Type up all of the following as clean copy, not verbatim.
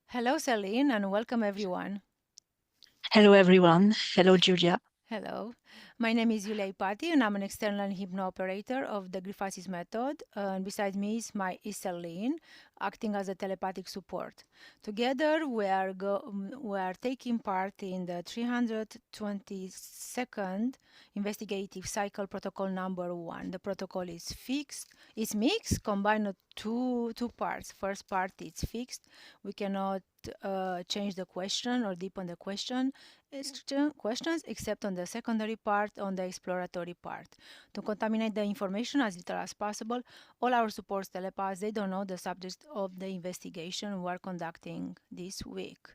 Hello, Celine, and welcome everyone. Hello, everyone. Hello, Julia. Hello, my name is Iulia Ipati, and I'm an external Hypno-Operator of the Grifasi method. And beside me is Celine, acting as a telepathic support. Together, we are taking part in the 322nd investigative cycle protocol number 1. The protocol is mixed, combined of two parts. First part is fixed. We cannot change the question or deepen the questions except on the secondary part, on the exploratory part. To contaminate the information as little as possible, all our support telepaths, they don't know the subject of the investigation we are conducting this week.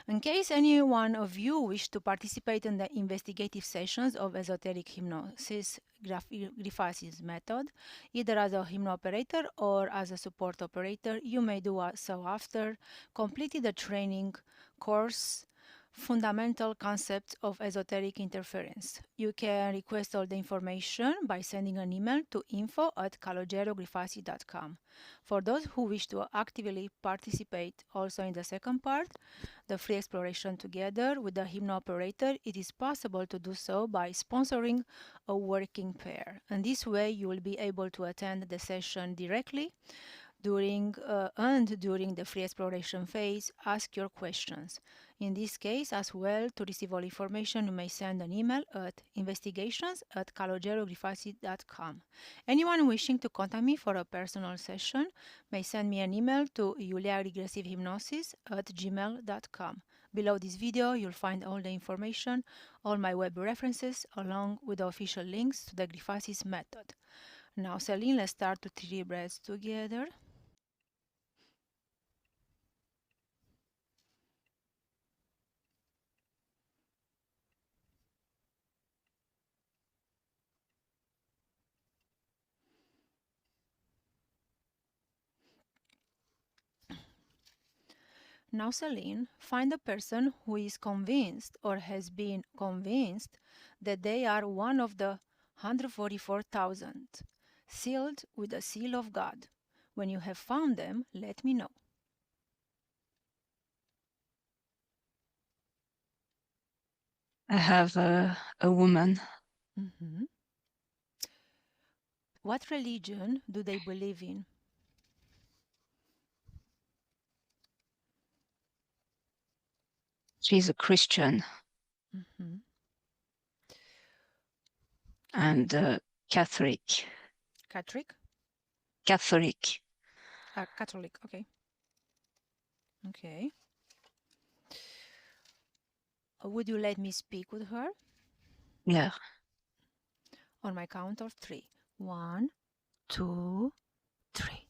In case any one of you wish to participate in the investigative sessions of esoteric hypnosis Grifasi's method, either as a hypno-operator or as a support operator, you may do so after completing the training course Fundamental Concepts of Esoteric Interference. You can request all the information by sending an email to info@calogerogrifasi.com. For those who wish to actively participate also in the second part, the free exploration together with the Hypno-Operator, it is possible to do so by sponsoring a working pair. And this way you will be able to attend the session directly during the free exploration phase, ask your questions. In this case as well, to receive all information, you may send an email at investigations@calogerogrifasi.com. Anyone wishing to contact me for a personal session may send me an email to juliaregressivehypnosis@gmail.com. Below this video, you'll find all the information, all my web references, along with the official links to the Grifasi's method. Now, Celine, let's start to 3 breaths together. Now, Celine, find a person who is convinced or has been convinced that they are one of the 144,000, sealed with the seal of God. When you have found them, let me know. I have a woman. Mm-hmm. What religion do they believe in? She's a Christian Mm-hmm. and Catholic. Catholic? Catholic. Catholic, okay. Okay. Would you let me speak with her? Yeah. On my count of 3. 1, 2, 3.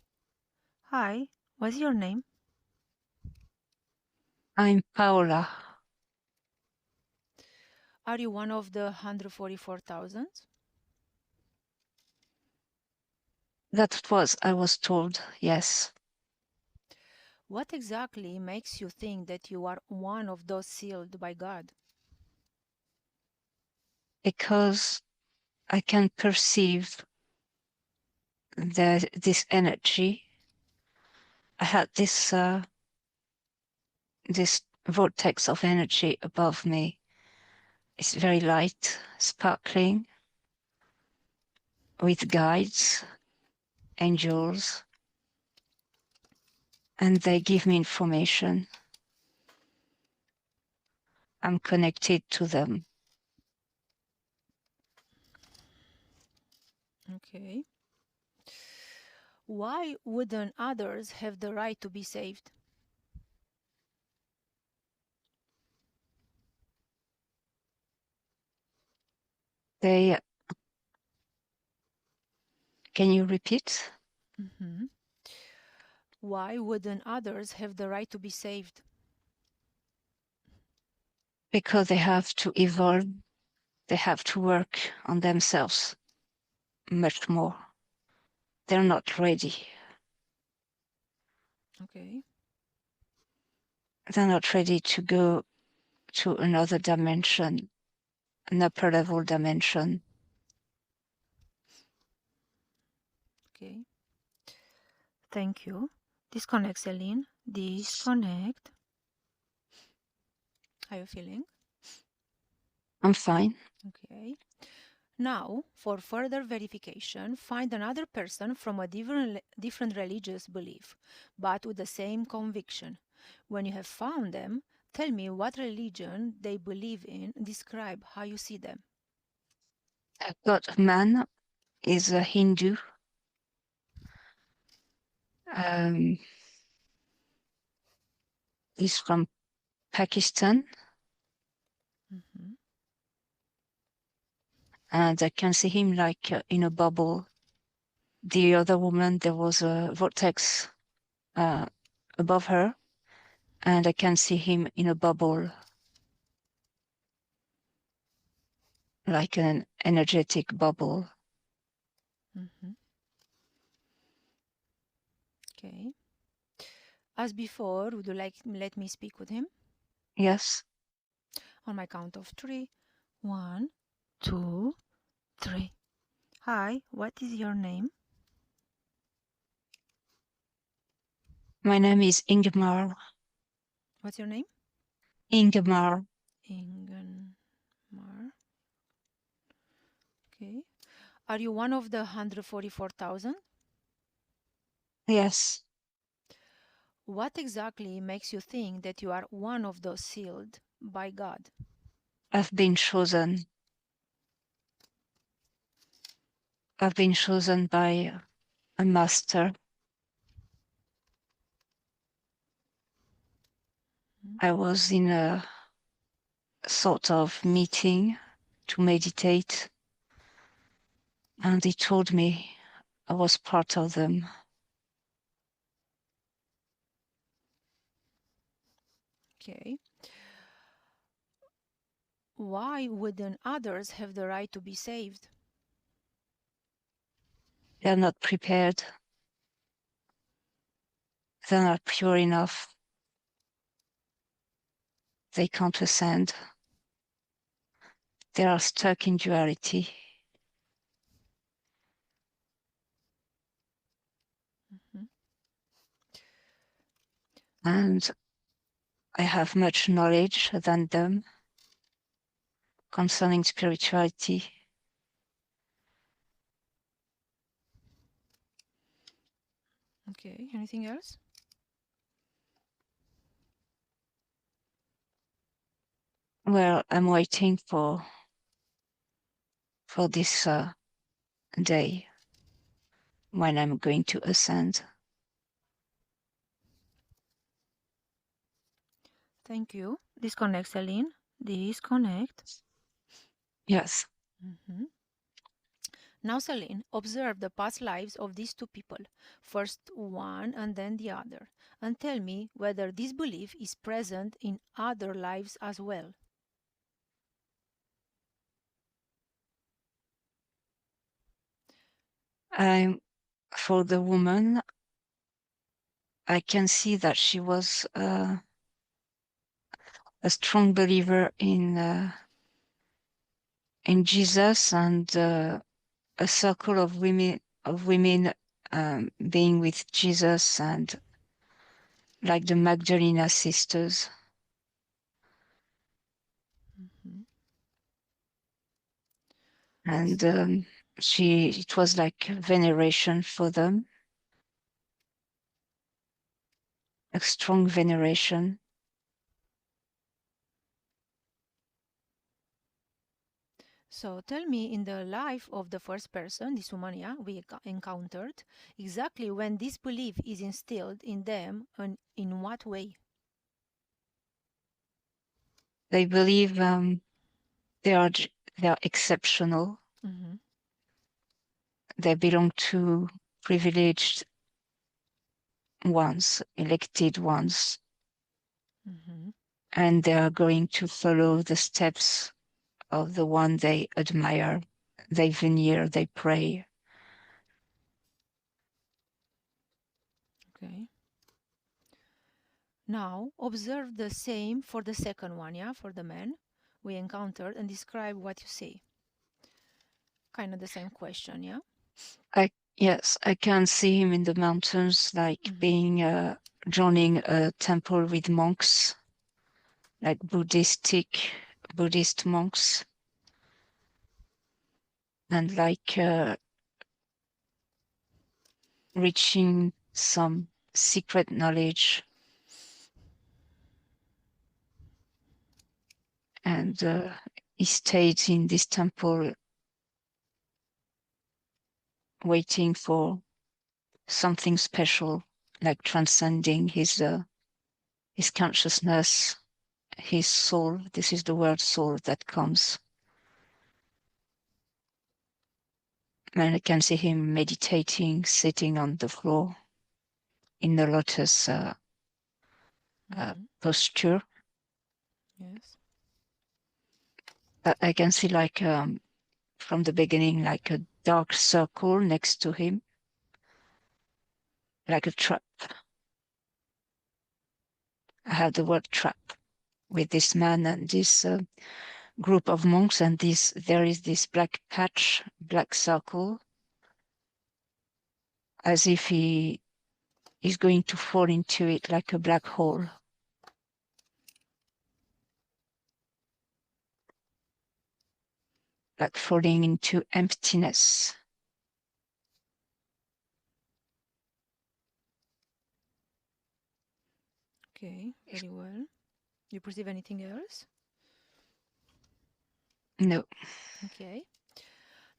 Hi, what's your name? I'm Paola. Are you one of the 144,000? I was told, yes. What exactly makes you think that you are one of those sealed by God? Because I can perceive this energy. I had this vortex of energy above me. It's very light, sparkling, with guides, angels, and they give me information. I'm connected to them. Okay. Why wouldn't others have the right to be saved? They Can you repeat? Mm-hmm. Why wouldn't others have the right to be saved? Because they have to evolve, they have to work on themselves much more. They're not ready. Okay. They're not ready to go to another dimension, an upper level dimension. Okay. Thank you. Disconnect, Celine. Disconnect. How are you feeling? I'm fine. Okay. Now, for further verification, find another person from a different religious belief, but with the same conviction. When you have found them, tell me what religion they believe in, describe how you see them. I've got a man is a Hindu. He's from Pakistan, Mhm. and I can see him like in a bubble. The other woman, there was a vortex above her, and I can see him in a bubble, like an energetic bubble. Mhm. Okay. As before, would you like let me speak with him? Yes, On my count of three. 1, 2, 3. Hi, what is your name? my name is Ingmar. What's your name? Ingmar. Ingenmar. Okay. Are you one of the 144,000? Yes, What exactly makes you think that you are one of those sealed by God? I've been chosen. I've been chosen by a master. I was in a sort of meeting to meditate, and he told me I was part of them. Okay. Why wouldn't others have the right to be saved? They're not prepared. They're not pure enough. They can't ascend. They are stuck in duality. Mhm. And I have much knowledge than them concerning spirituality. Okay. Anything else? Well, I'm waiting for this day when I'm going to ascend. Thank you. Disconnect, Celine. Disconnect. Yes. Mhm. Now, Celine, observe the past lives of these two people, first one and then the other, and tell me whether this belief is present in other lives as well. I'm for the woman. I can see that she was a strong believer in Jesus and a circle of women being with Jesus, and like the Magdalena sisters. Mhm. And it was like veneration for them, a strong veneration. So tell me, in the life of the first person, this woman, yeah, we encountered, exactly when this belief is instilled in them and in what way? They believe they are they are exceptional. Mm-hmm. They belong to privileged ones, elected ones, Mm-hmm. and they are going to follow the steps of the one they admire. They veneer, they pray. Okay. Now observe the same for the second one, yeah, for the man we encountered, and describe what you see. Kind of the same question, yeah. Yes, I can see him in the mountains, like Mm-hmm. being joining a temple with monks, like Buddhist monks, and like reaching some secret knowledge. And he stayed in this temple waiting for something special, like transcending his consciousness, his soul. This is the word soul that comes. And I can see him meditating, sitting on the floor in the lotus posture. Yes. But I can see like from the beginning, like a dark circle next to him, like a trap. I have the word trap with this man and this group of monks, and there is this black patch, black circle, as if he is going to fall into it like a black hole. Like falling into emptiness. Okay, very well. You perceive anything else? No. Okay.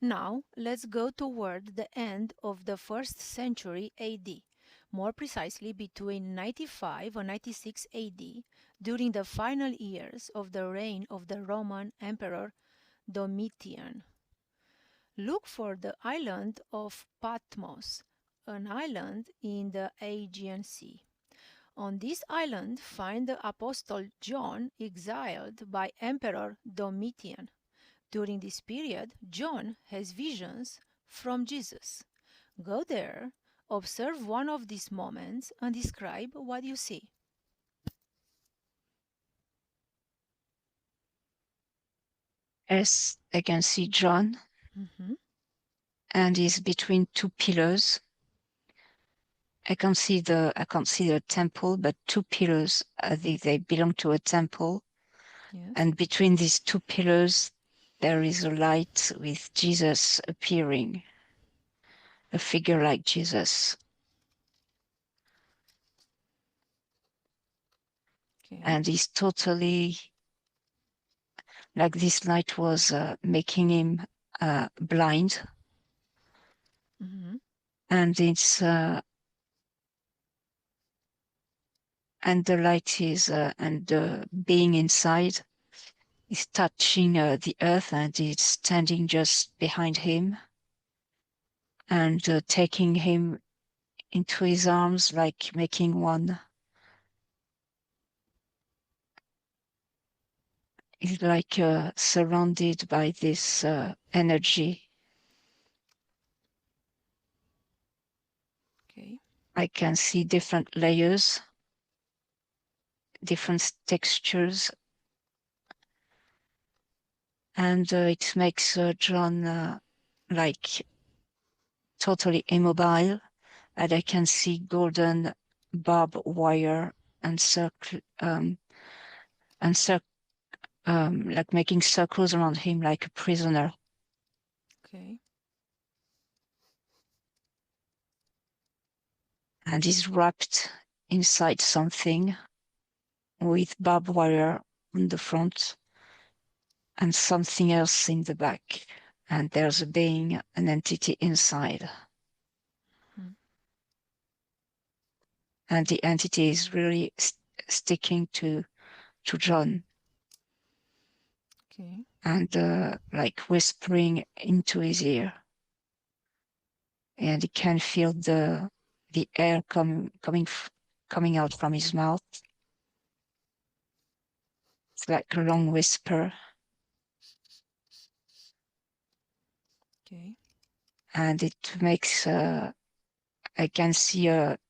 Now, let's go toward the end of the 1st century AD, more precisely between 95 and 96 AD, during the final years of the reign of the Roman Emperor Domitian. Look for the island of Patmos, an island in the Aegean Sea. On this island find the Apostle John exiled by Emperor Domitian. During this period, John has visions from Jesus. Go there, observe one of these moments, and describe what you see. Yes, I can see John, and he's between two pillars. I can't see the temple, but two pillars. They belong to a temple, Yes. and between these two pillars, there is a light with Jesus appearing, a figure like Jesus. Okay. And he's totally like this light was making him blind. And it's and the light is and the being inside is touching the earth, and it's standing just behind him and taking him into his arms, like making one. He's like surrounded by this energy. Okay. I can see different layers, different textures, and it makes John like totally immobile, and I can see golden barbed wire and like making circles around him like a prisoner. Okay. And he's wrapped inside something with barbed wire on the front and something else in the back. And there's a being, an entity inside. And the entity is really sticking to John. Okay. And like whispering into his ear. And he can feel the air coming out from his mouth. It's like a long whisper. Okay. And it makes I can see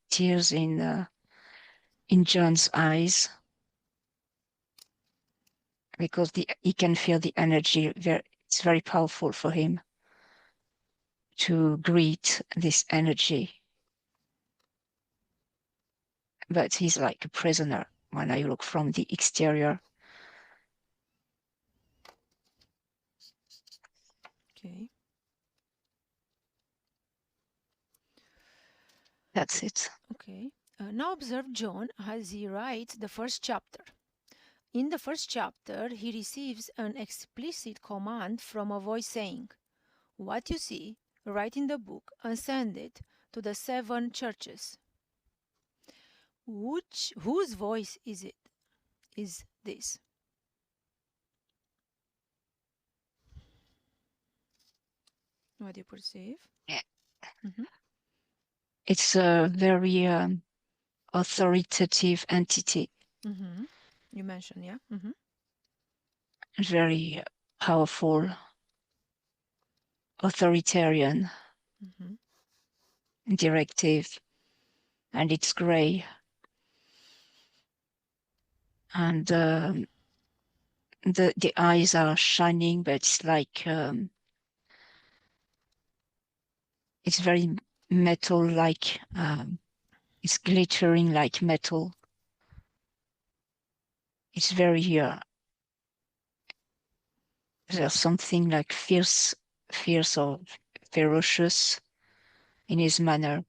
tears in John's eyes, because he can feel the energy. It's very powerful for him to greet this energy. but he's like a prisoner when I look from the exterior. Okay. That's it. Okay. Now observe John as he writes the first chapter. In the first chapter, he receives an explicit command from a voice saying, "What you see, write in the book and send it to the 7 churches." Whose voice is it? Is this? What do you perceive? Yeah. Mm-hmm. It's a very authoritative entity, Mm-hmm. You mentioned, yeah. Mm-hmm. very powerful, authoritarian, Mm-hmm. directive, and it's gray. And the eyes are shining, but it's like it's very metal-like. It's glittering like metal. It's very there's something like fierce or ferocious in his manner.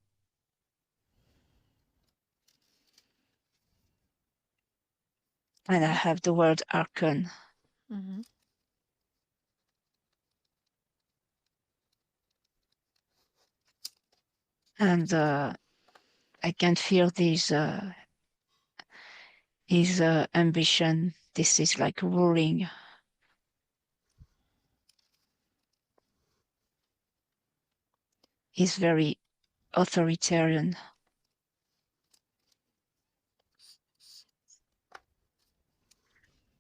And I Okay. have the word archon. Mm-hmm. And I can feel his ambition. This is like ruling. He's very authoritarian.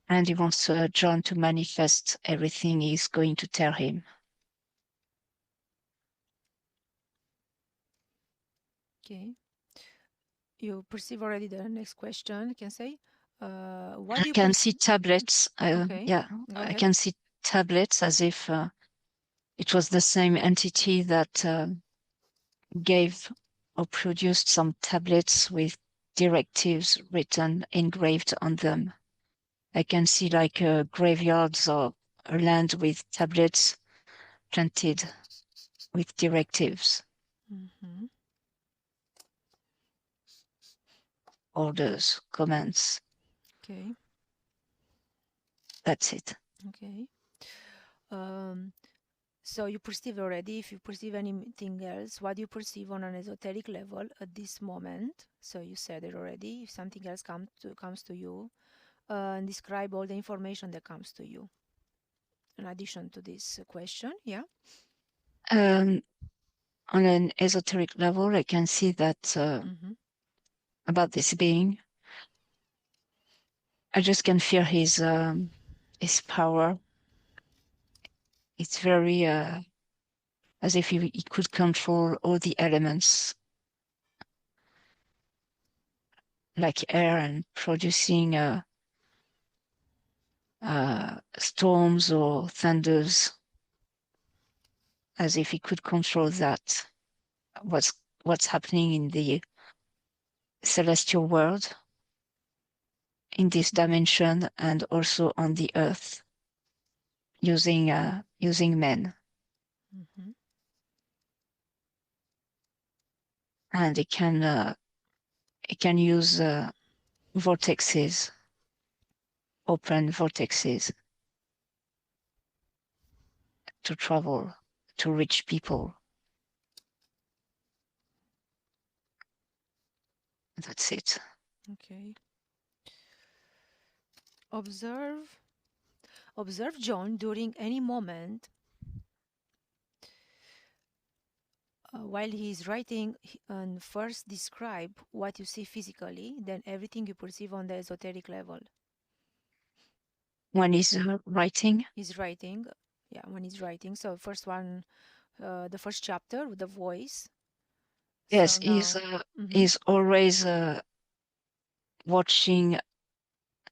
And he wants John to manifest everything he's going to tell him. Okay. You perceive already the next question, can say. What I do you can see perceive? tablets. Okay. Yeah, Go I ahead. can see tablets as if it was the same entity that gave or produced some tablets with directives written, engraved on them. I can see like graveyards or a land with tablets planted with directives, Mm-hmm. orders, commands. Okay. That's it. Okay. Um, so you perceive already. If you perceive anything else, what do you perceive on an esoteric level at this moment? So you said it already. If something else comes to you, and describe all the information that comes to you. In addition to this question, yeah. Um, on an esoteric level, I can see that Mm-hmm. about this being, I just can feel his power. It's very as if he could control all the elements like air and producing storms or thunders, as if he could control that. What's happening in the celestial world, in this dimension, and also on the earth, using men. Mm-hmm. And it can use vortexes, open vortexes to travel, to reach people. That's it. Okay. Observe John during any moment while he is writing, and first describe what you see physically, then everything you perceive on the esoteric level. When he's writing, He's writing, yeah, when he's writing. So first one, the first chapter with the voice. So yes, now, mm-hmm, he's always watching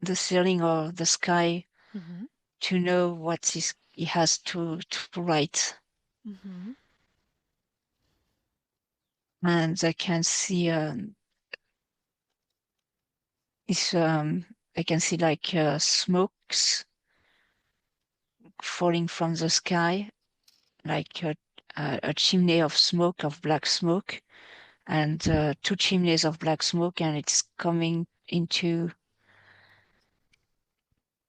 the ceiling or the sky mm-hmm, to know what he has to write. mm-hmm, And I can see It's I can see like smokes falling from the sky, like a chimney of smoke, of black smoke, and two chimneys of black smoke, and it's coming into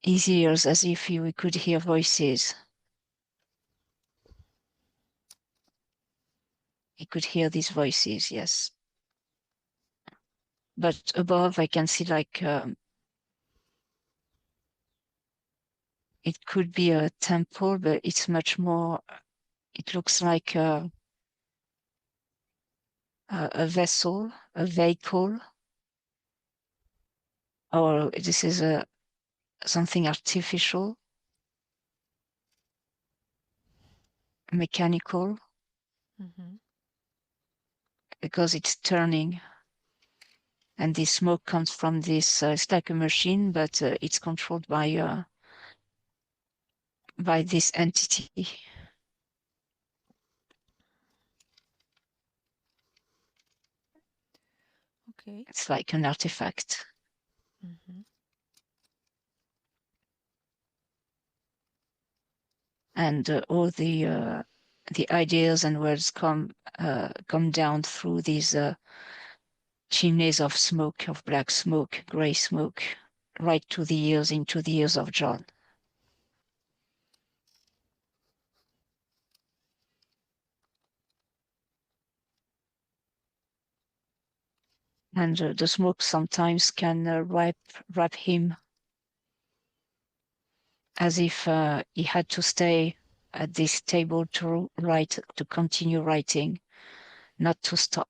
his ears as if we could hear voices. He could hear these voices, yes. But above, I can see like it could be a temple, but it's much more. It looks like a vessel, a vehicle, or this is a something artificial, mechanical, because it's turning, and the smoke comes from this. It's like a machine, but it's controlled by this entity. Okay. It's like an artifact. And all the ideas and words come down through these chimneys of smoke, of black smoke, gray smoke, right to the ears, into the ears of John. And the smoke sometimes can wrap him as if he had to stay at this table to write, to continue writing, not to stop.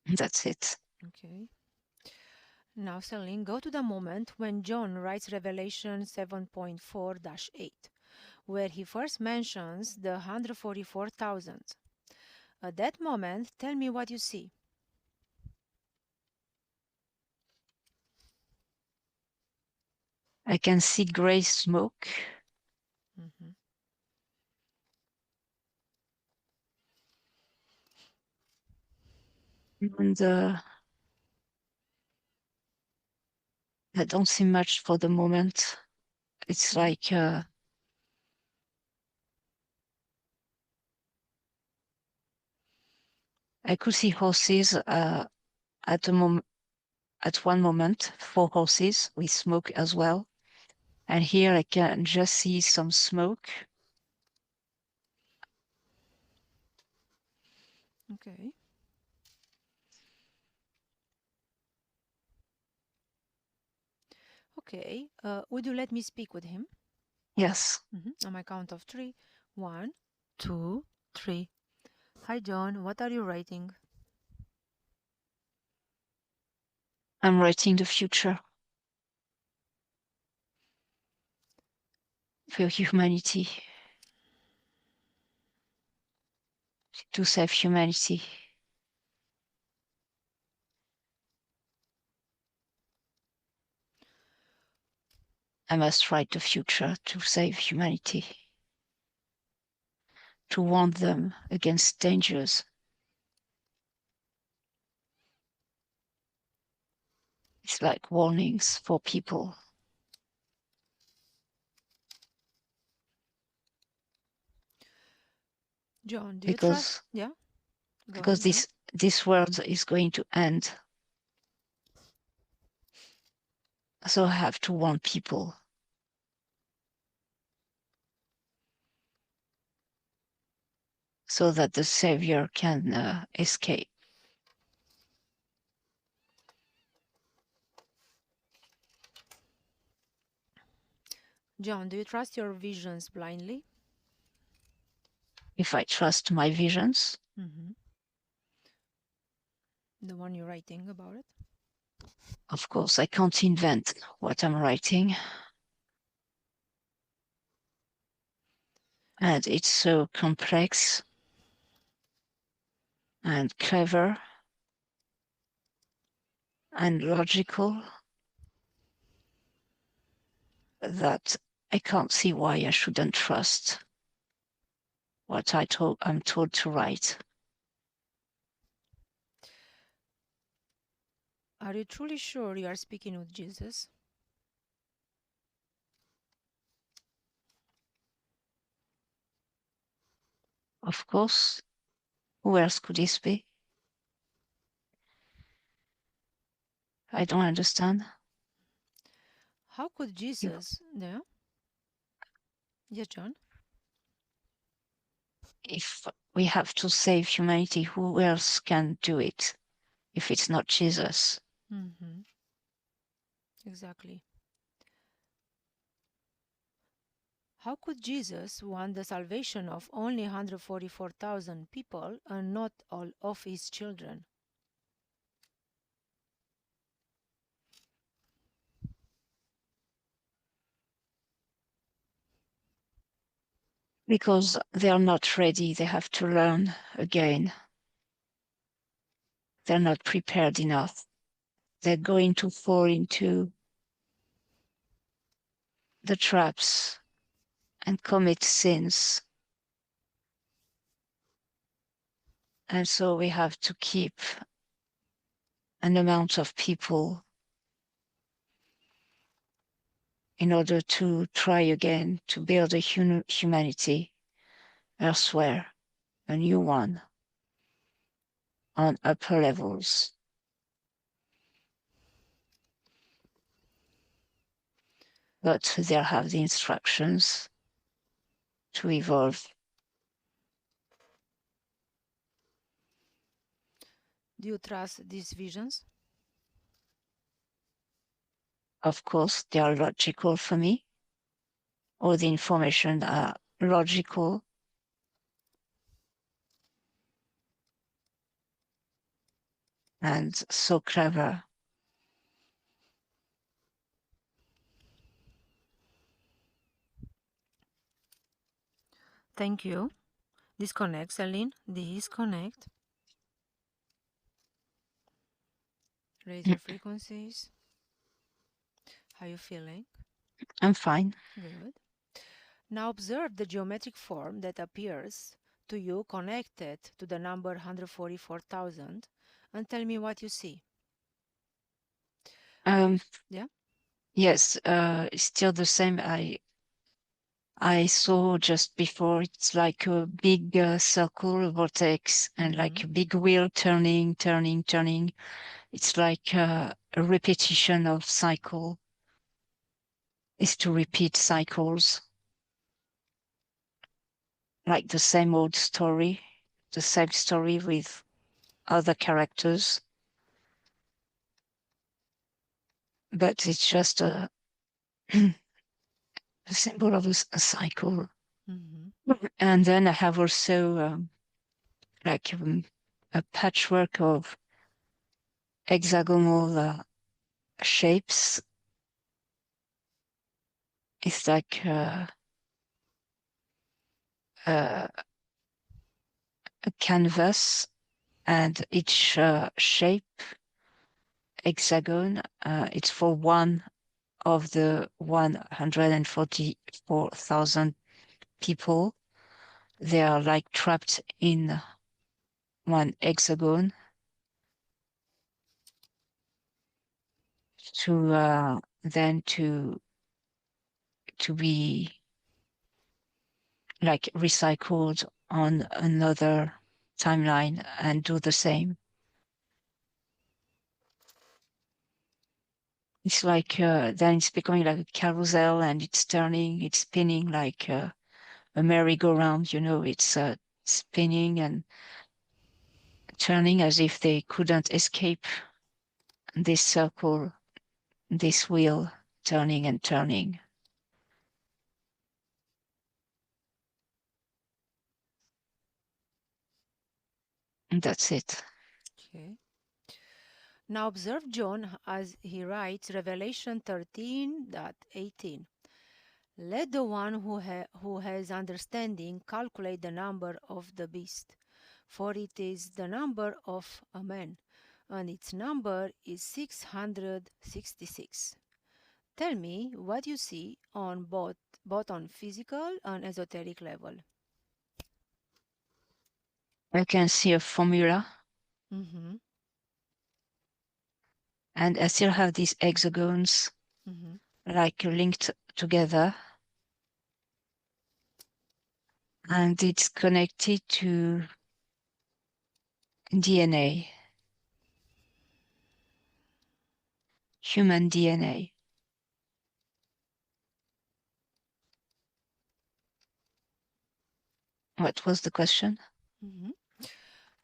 That's it. Okay. Now, Celine, go to the moment when John writes Revelation 7.4-8, where he first mentions the 144,000. At that moment, tell me what you see. I can see gray smoke. And I don't see much for the moment. It's like I could see horses at one moment, 4 horses with smoke as well. And here I can just see some smoke. Okay. Okay. Would you let me speak with him? Yes. On my count of 3. 1, 2, 3. Hi, John. What are you writing? I'm writing the future for humanity, to save humanity. I must write the future to save humanity, to warn them against dangers. It's like warnings for people. John, do you trust? Because Yeah? Go because ahead. this world is going to end. So I have to warn people. So that the Savior can escape. John, do you trust your visions blindly? If I trust my visions, The one you're writing about it? of course, I can't invent what I'm writing. And it's so complex and clever and logical that I can't see why I shouldn't trust. what I'm told to write. Are you truly sure you are speaking with Jesus? Of course. Who else could this be? I don't understand. How could Jesus, yeah? Yes, John? If we have to save humanity, who else can do it if it's not Jesus? Mm-hmm. Exactly. How could Jesus want the salvation of only 144,000 people and not all of his children? Because they are not ready. They have to learn again. They're not prepared enough. They're going to fall into the traps and commit sins. And so we have to keep an amount of people in order to try again to build a humanity elsewhere, a new one on upper levels. But they'll have the instructions to evolve. Do you trust these visions? Of course, they are logical for me. All the information are logical. And so clever. Thank you. Disconnect, Celine. Disconnect. Raise your frequencies. How are you feeling? I'm fine. Good. Now observe the geometric form that appears to you connected to the number 144,000 and tell me what you see. Yeah? Yes, it's still the same. I saw just before. It's like a big circle, a vortex, and like a big wheel turning, turning, turning. It's like a repetition of cycle. Is to repeat cycles, like the same old story, the same story with other characters. But it's just a symbol of a cycle. And then I have also like a patchwork of hexagonal shapes. It's like a canvas, and each shape, hexagon, it's for one of the 144,000 people. They are like trapped in one hexagon to then to be like recycled on another timeline and do the same. It's like then it's becoming like a carousel, and it's turning, it's spinning like a merry-go-round. It's spinning and turning as if they couldn't escape this circle, this wheel turning and turning. And that's it. Okay. Now observe John as he writes Revelation 13:18. Let the one who has understanding calculate the number of the beast, for it is the number of a man, and its number is 666. Tell me what you see on both on physical and esoteric level. I can see a formula. Mm-hmm. And I still have these hexagons Mm-hmm. like linked together. And it's connected to DNA, human DNA. What was the question? Mm-hmm.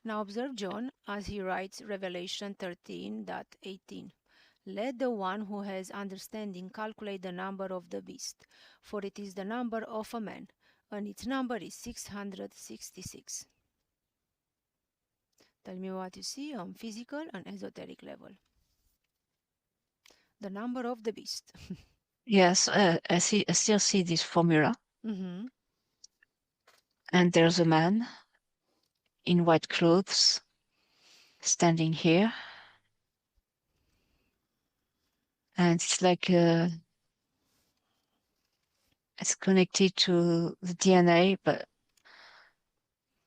Now observe John as he writes Revelation 13:18. Let the one who has understanding calculate the number of the beast, for it is the number of a man, and its number is 666. Tell me what you see on physical and esoteric level. The number of the beast. Yes, I still see this formula. Mm-hmm. And there's a man in white clothes standing here. And it's like it's connected to the DNA,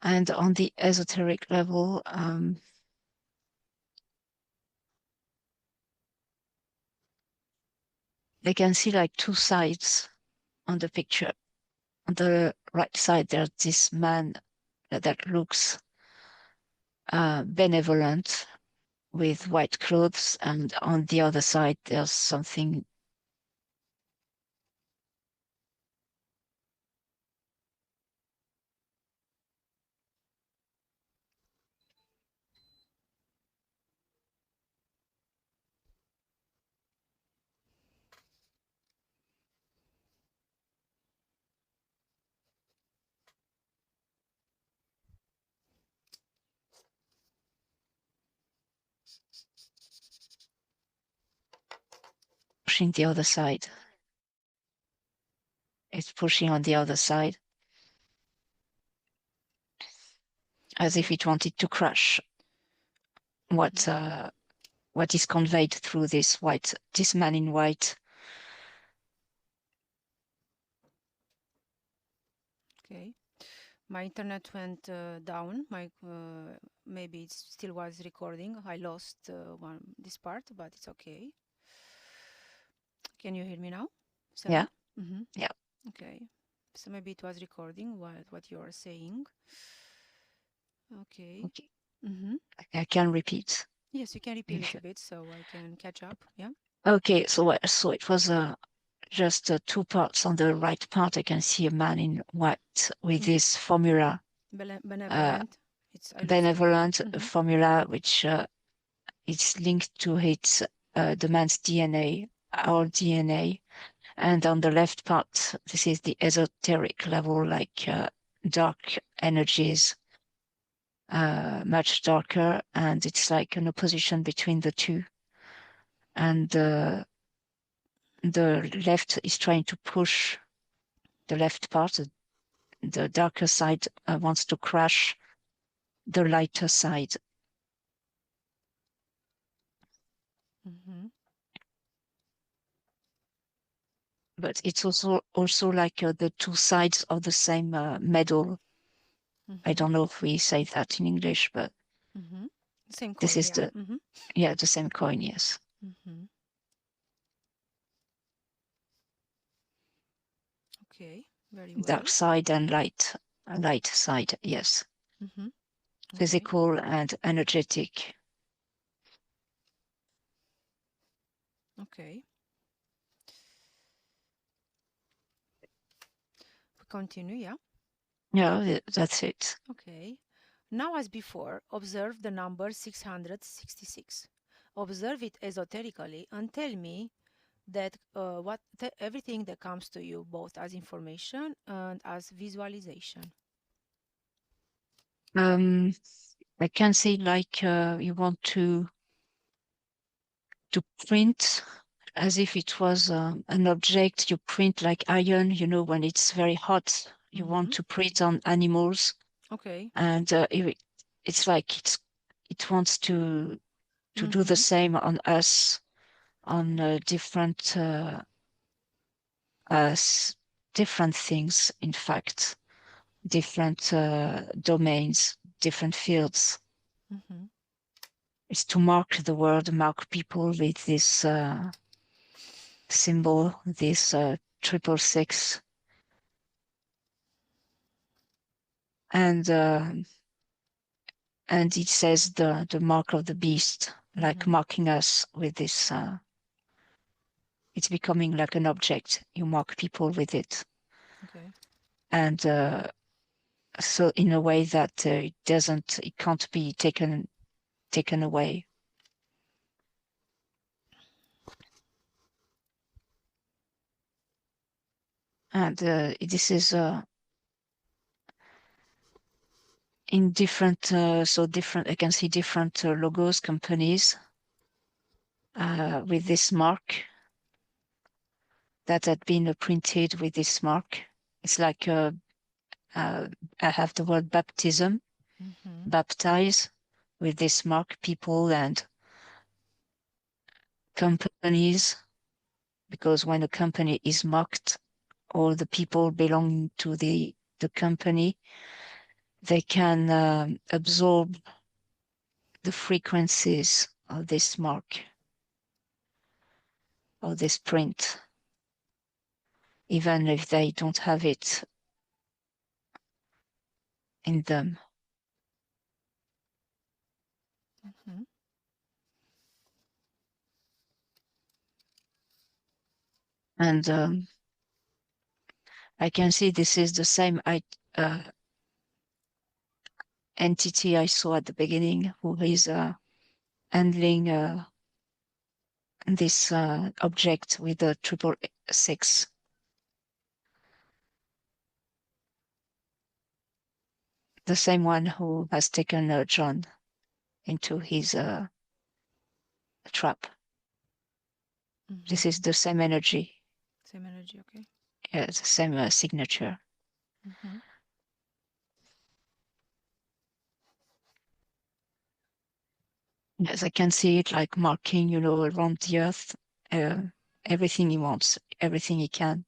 and on the esoteric level, they can see like two sides on the picture. On the right side, there's this man that looks benevolent with white clothes, and on the other side, there's something. Pushing the other side. It's pushing on the other side as if it wanted to crush what is conveyed through this man in white. Okay. My internet went down. Maybe it still was recording. I lost this part, but it's okay. Can you hear me now, Sam? Yeah, Mm-hmm. yeah. Okay. So maybe it was recording what you are saying. Okay. Okay. Mm-hmm. I can repeat. Yes, you can repeat a If little bit so I can catch up. Yeah. okay, so it was just two parts. On the right part, I can see a man in white with this formula, Benevolent. I lost it. benevolent Mm-hmm. formula, which is linked to its the man's DNA, our DNA. And on the left part, this is the esoteric level, like dark energies, much darker, and it's like an opposition between the two. And the left is trying to push the left part. The darker side wants to crush the lighter side. Mm-hmm. But it's also like the two sides of the same medal. I Mm-hmm. don't know if we say that in English, but Mm-hmm. Same this coin, is yeah. Mm-hmm. the same coin, yes. Mm-hmm. Okay, very well. Dark side and light side, yes. Mm-hmm. Okay. Physical and energetic. Okay. We continue, yeah. Yeah, that's it. Okay. Now, as before, observe the number 666. Observe it esoterically and tell me that everything that comes to you, both as information and as visualization. I can say like you want to print as if it was an object. You print like iron, when it's very hot. You want Mm-hmm. to print on animals, Okay. and it's like it wants to do the Mm-hmm. same on us, on different different things. In fact, different domains, different fields. Mm-hmm. It's to mark the world, mark people with this symbol, this 666. And it says the mark of the beast, like marking us with this. It's becoming like an object. You mark people with it. Okay. And so in a way that it can't be taken away. And this is in different, different, I can see different logos, companies with this mark that had been printed with this mark. It's like I have the word baptism, baptize with this mark, people and companies, because when a company is marked, all the people belonging to the company, they can absorb the frequencies of this mark, of this print, even if they don't have it in them. And I can see this is the same entity I saw at the beginning, who is handling this object with the 666. The same one who has taken John into his trap. This is the same energy. Same energy, okay. Yeah, the same signature. Yes, I can see it like marking, around the earth, everything he wants, everything he can.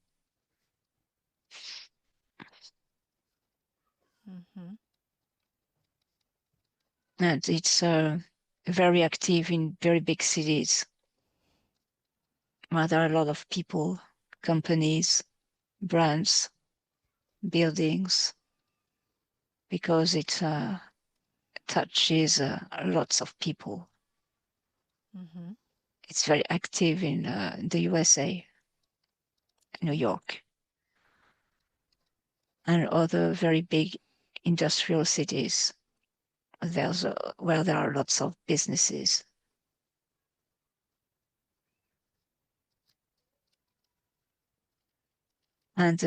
And it's very active in very big cities where there are a lot of people, companies, brands, buildings, because it touches lots of people. It's very active in the USA, New York, and other very big industrial cities. There's where there are lots of businesses. And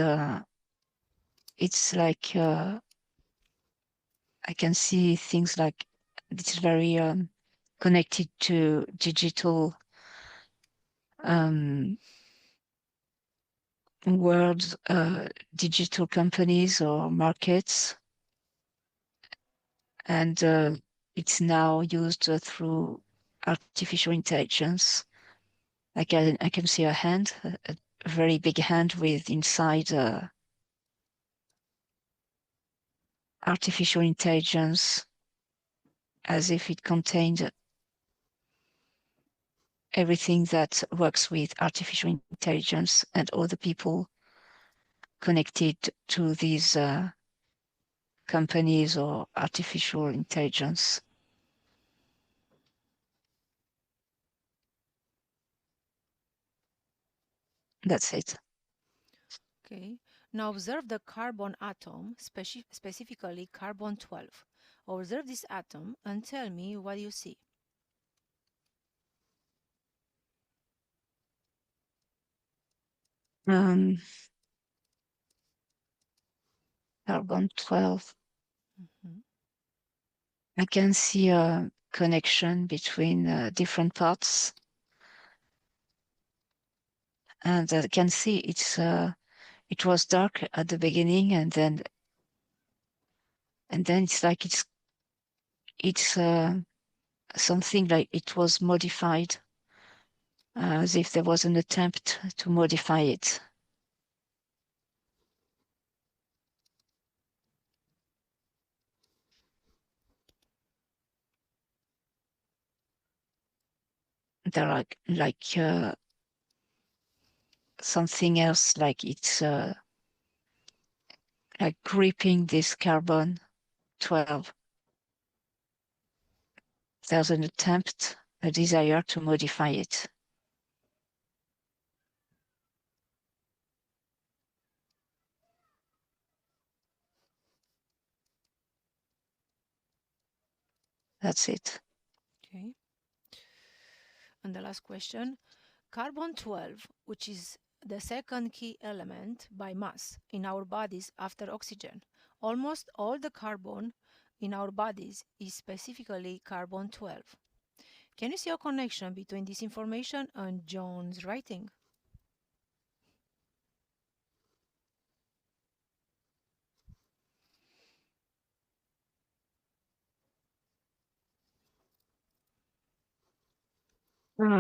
it's like I can see things like it's very connected to digital world, digital companies or markets. And it's now used through artificial intelligence. I can see a hand, a very big hand with inside artificial intelligence, as if it contained everything that works with artificial intelligence and all the people connected to these companies or artificial intelligence. That's it. Okay. Now observe the carbon atom, specifically carbon 12. Observe this atom and tell me what you see. Carbon 12. I can see a connection between different parts. And I can see it was dark at the beginning, and then it's like it's something like it was modified, as if there was an attempt to modify it. they're like something else, like it's like gripping this carbon 12. There's an attempt, a desire to modify it. That's it. Okay. And the last question, carbon 12, which is the second key element by mass in our bodies after oxygen. Almost all the carbon in our bodies is specifically carbon 12. Can you see a connection between this information and John's writing? For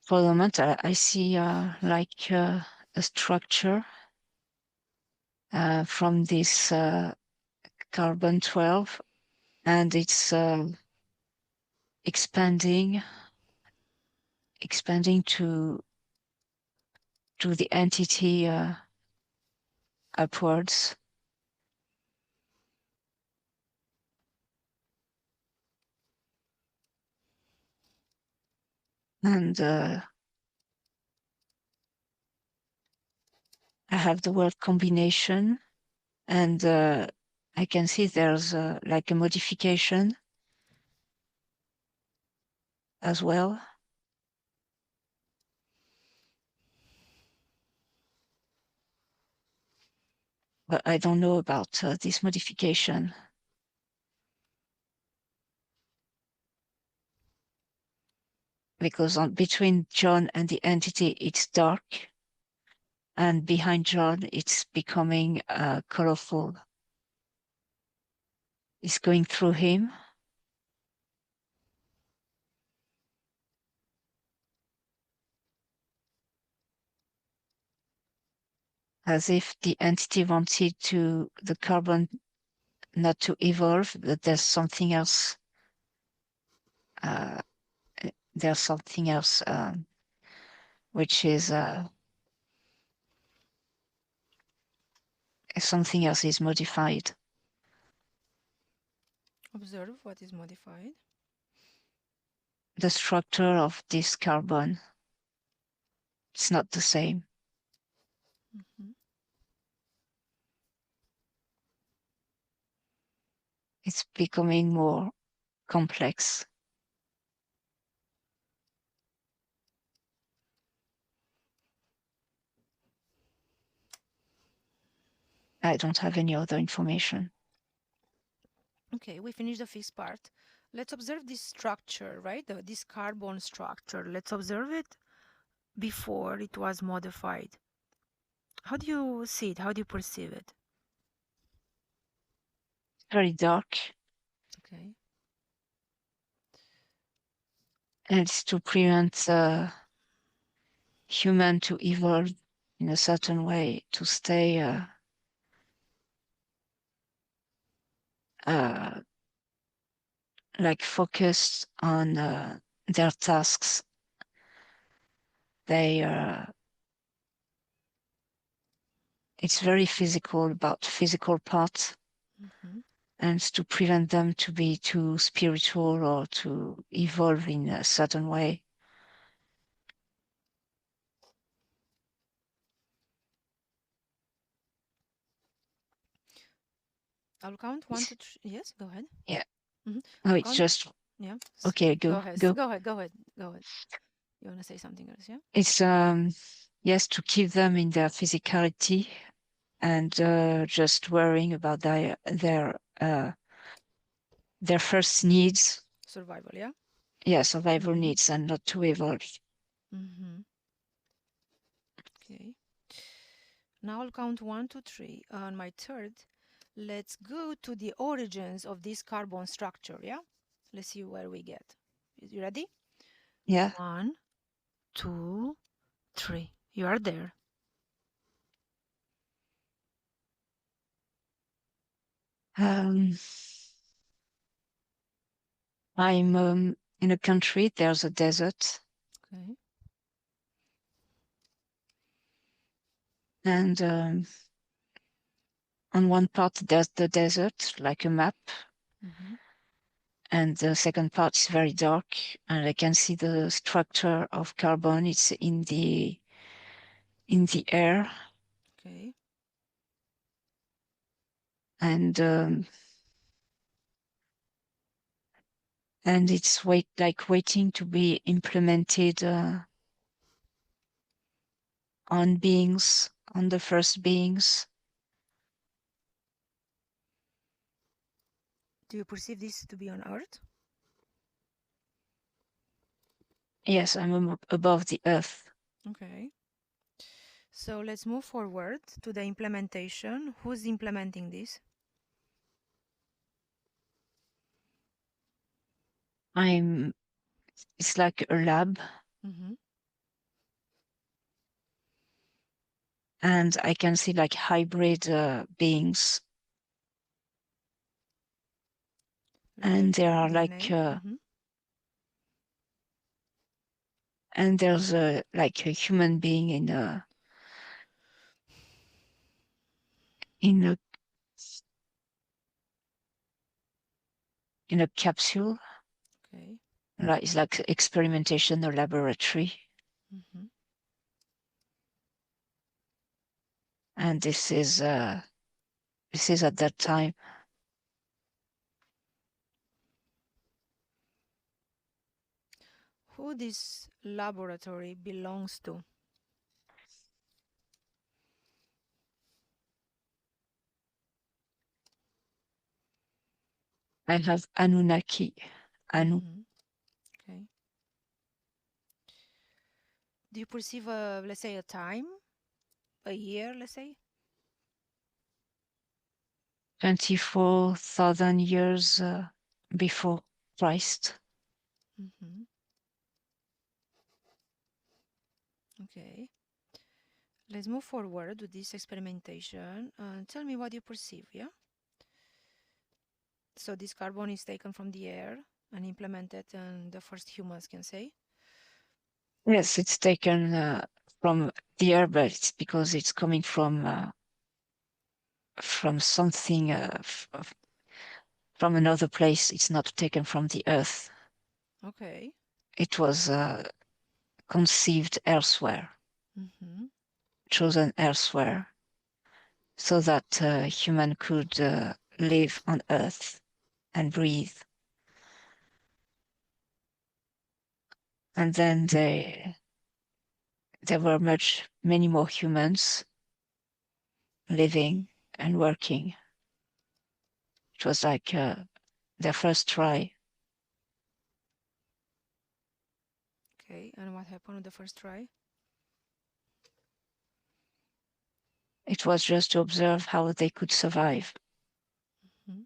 the moment, I see like a structure from this carbon 12, and it's expanding to the entity upwards. And I have the word combination, and I can see there's like a modification as well. But I don't know about this modification, because between John and the entity, it's dark, and behind John, it's becoming colorful. It's going through him. As if the entity wanted the carbon not to evolve, but there's something else. There's something else, which is something else is modified. Observe what is modified. The structure of this carbon, it's not the same. Mm-hmm. It's becoming more complex. I don't have any other information. Okay, we finished the fixed part. Let's observe this structure, right? This carbon structure. Let's observe it before it was modified. How do you see it? How do you perceive it? Very dark. Okay. And it's to prevent human to evolve in a certain way, to stay like focused on their tasks. They it's very physical, about physical parts, Mm-hmm. and to prevent them to be too spiritual or to evolve in a certain way. I'll count one, two, three. Yes, go ahead. Yeah. Mm-hmm. Oh, I'll it's count. just Yeah. okay. Go Go, ahead. go. Go ahead. Go ahead. Go ahead. You want to say something else? Yeah. It's yes, to keep them in their physicality, and just worrying about their first needs. Survival. Yeah. Yeah, survival Mm-hmm. needs, and not to evolve. Mm-hmm. Okay. Now I'll count one, two, three. On my third, let's go to the origins of this carbon structure. Yeah. Let's see where we get. You ready? Yeah. 1, 2, 3. You are there. Um, I'm in a country, there's a desert. Okay. And on one part, there's the desert, like a map. Mm-hmm. And the second part is very dark. And I can see the structure of carbon. It's in the air. Okay. And it's waiting to be implemented on beings, on the first beings. Do you perceive this to be on Earth? Yes, I'm above the earth. Okay. So let's move forward to the implementation. Who's implementing this? It's like a lab. Mm-hmm. And I can see like hybrid beings. And there are DNA. Mm-hmm. and there's like a human being in a capsule. Okay. Like it's like experimentation or laboratory. Mm-hmm. And this is at that time. Who this laboratory belongs to? I have Anunnaki. Anu. Mm-hmm. Okay. Do you perceive a, let's say, a time, a year, let's say? 24,000 years before Christ. Mm-hmm. Okay. Let's move forward with this experimentation. Tell me what you perceive, yeah? So this carbon is taken from the air and implemented, and the first humans can say? Yes, it's taken from the air, but it's because it's coming from something from another place. It's not taken from the earth. Okay. It was conceived elsewhere, Mm-hmm. chosen elsewhere, so that human could live on earth and breathe. And then there were many more humans living and working. It was like their first try. Okay, and what happened on the first try? It was just to observe how they could survive. Mm-hmm.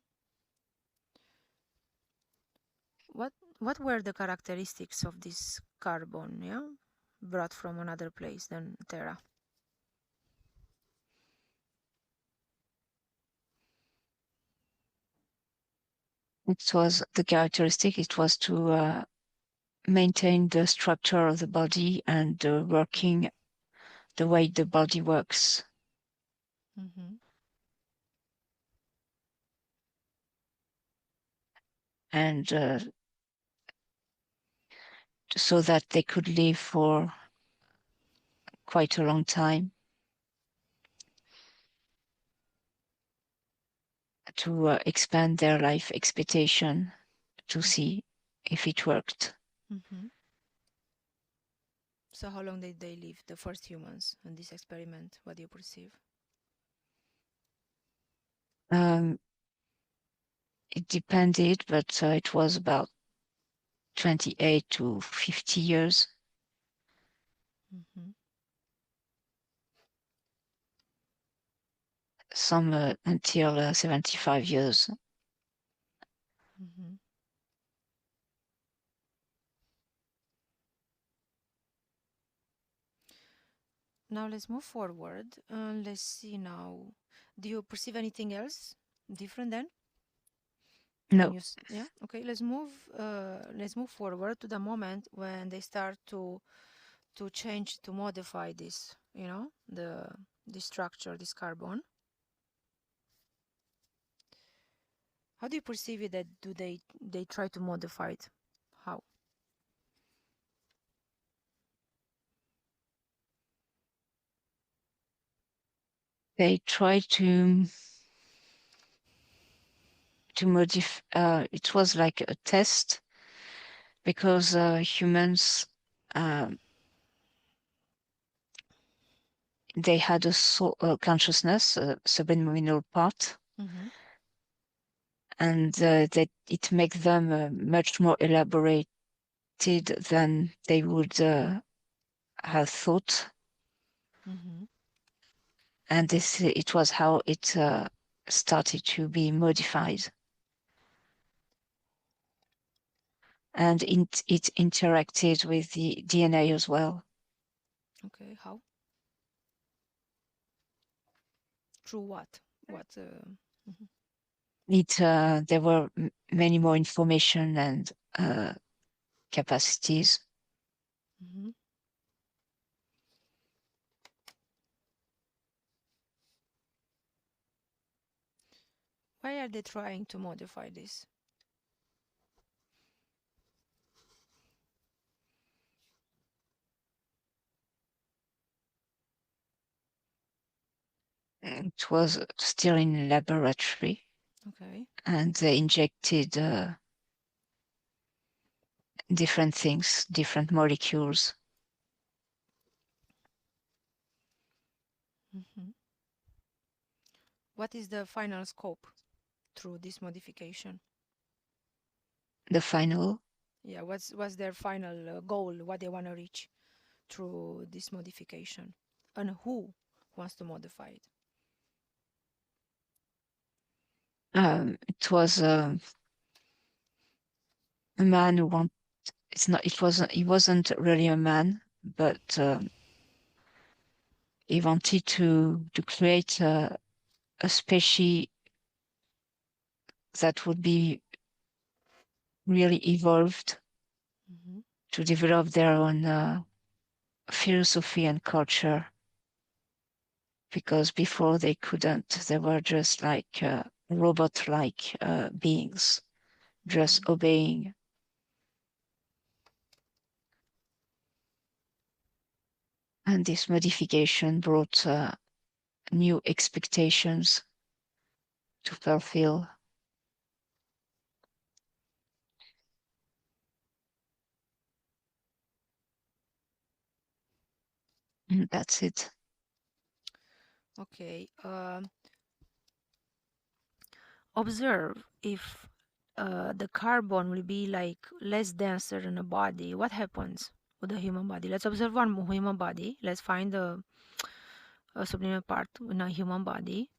What were the characteristics of this carbon, yeah, brought from another place than Terra? It was the characteristic. It was to maintain the structure of the body and working the way the body works. Mm-hmm. And so that they could live for quite a long time, to expand their life expectation, to see if it worked. Mm-hmm. So how long did they live, the first humans, in this experiment? What do you perceive? Um, it depended, but it was about 28 to 50 years. Mm-hmm. Some until 75 years. Mm-hmm. Now let's move forward. Let's see now. Do you perceive anything else different then? No. Yeah, okay, let's move forward to the moment when they start to change, to modify this, the structure, this carbon. How do you perceive it, that do they try to modify it? How? They try to modify. It was like a test because humans, they had a consciousness, a subliminal part, Mm-hmm. and that it makes them much more elaborated than they would have thought. Mm-hmm. And it was how it started to be modified. And it interacted with the DNA as well. Okay, how? Through what? What? Mhm. There were many more information and capacities. Mm-hmm. Why are they trying to modify this? It was still in laboratory, Okay. and they injected different things, different molecules. Mm-hmm. What is the final scope through this modification? The final, Yeah, what's their final goal? What they want to reach through this modification, and who wants to modify it? it was a man who want. It's not. It wasn't. He wasn't really a man, but he wanted to create a species that would be really evolved Mm-hmm. to develop their own philosophy and culture, because before they couldn't. They were just like robot-like beings, just Mm-hmm. obeying. And this modification brought new expectations to fulfill. And that's it. Okay. Observe if the carbon will be like less denser in a body. What happens with the human body? Let's observe one human body. Let's find the subliminal part in a human body,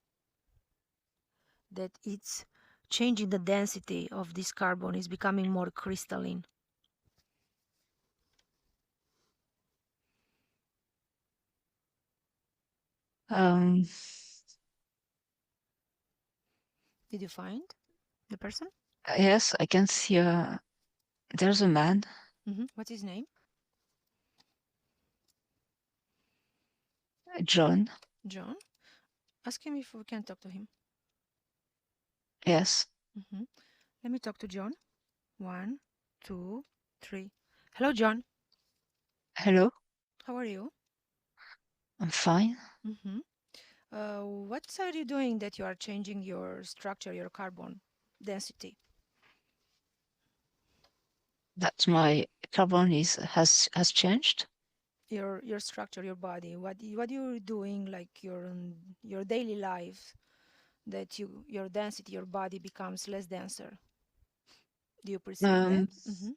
that it's changing the density of this carbon, is becoming more crystalline. Um, Did you find the person? yes, I can see there's a man, What's his name? John. John. Ask him if we can talk to him. Yes. Let me talk to John. 1, 2, 3. Hello, John. Hello, How are you? I'm fine. Mm-hmm. What are you doing that you are changing your structure, your carbon density? That my carbon has changed. Your structure, your body. What you're doing, like your daily life, that your density, your body becomes less denser. Do you perceive that? Um,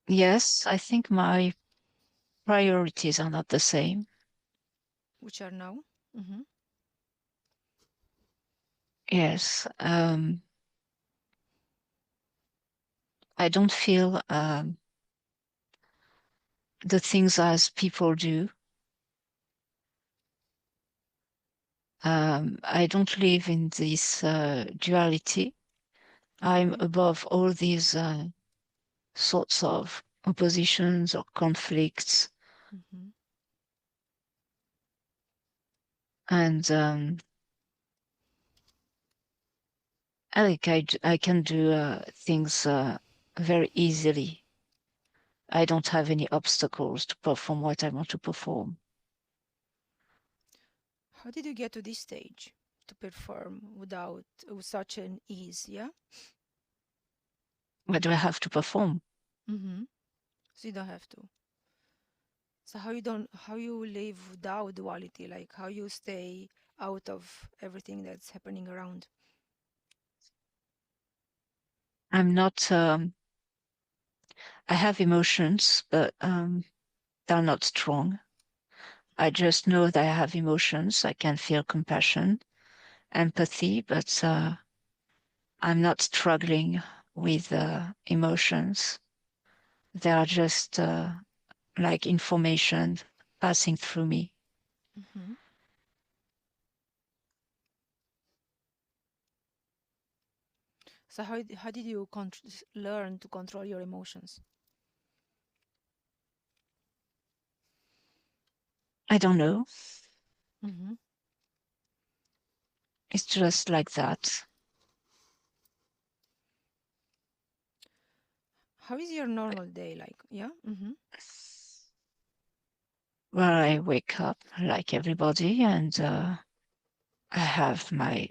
yes, I think my priorities are not the same. Which are now? Mm-hmm. Yes, I don't feel the things as people do. I don't live in this duality. I'm above all these sorts of oppositions or conflicts. And I can do things very easily. I don't have any obstacles to perform what I want to perform. How did you get to this stage to perform with such an ease? Yeah. What do I have to perform? So you don't have to. So how you live without duality, like how you stay out of everything that's happening around? I'm not. I have emotions, but they're not strong. I just know that I have emotions. I can feel compassion, empathy, but I'm not struggling with emotions. They are just like information passing through me. So how did you learn to control your emotions? I don't know. Mm-hmm. It's just like that. How is your normal day like? Yeah. Well, I wake up like everybody and I have my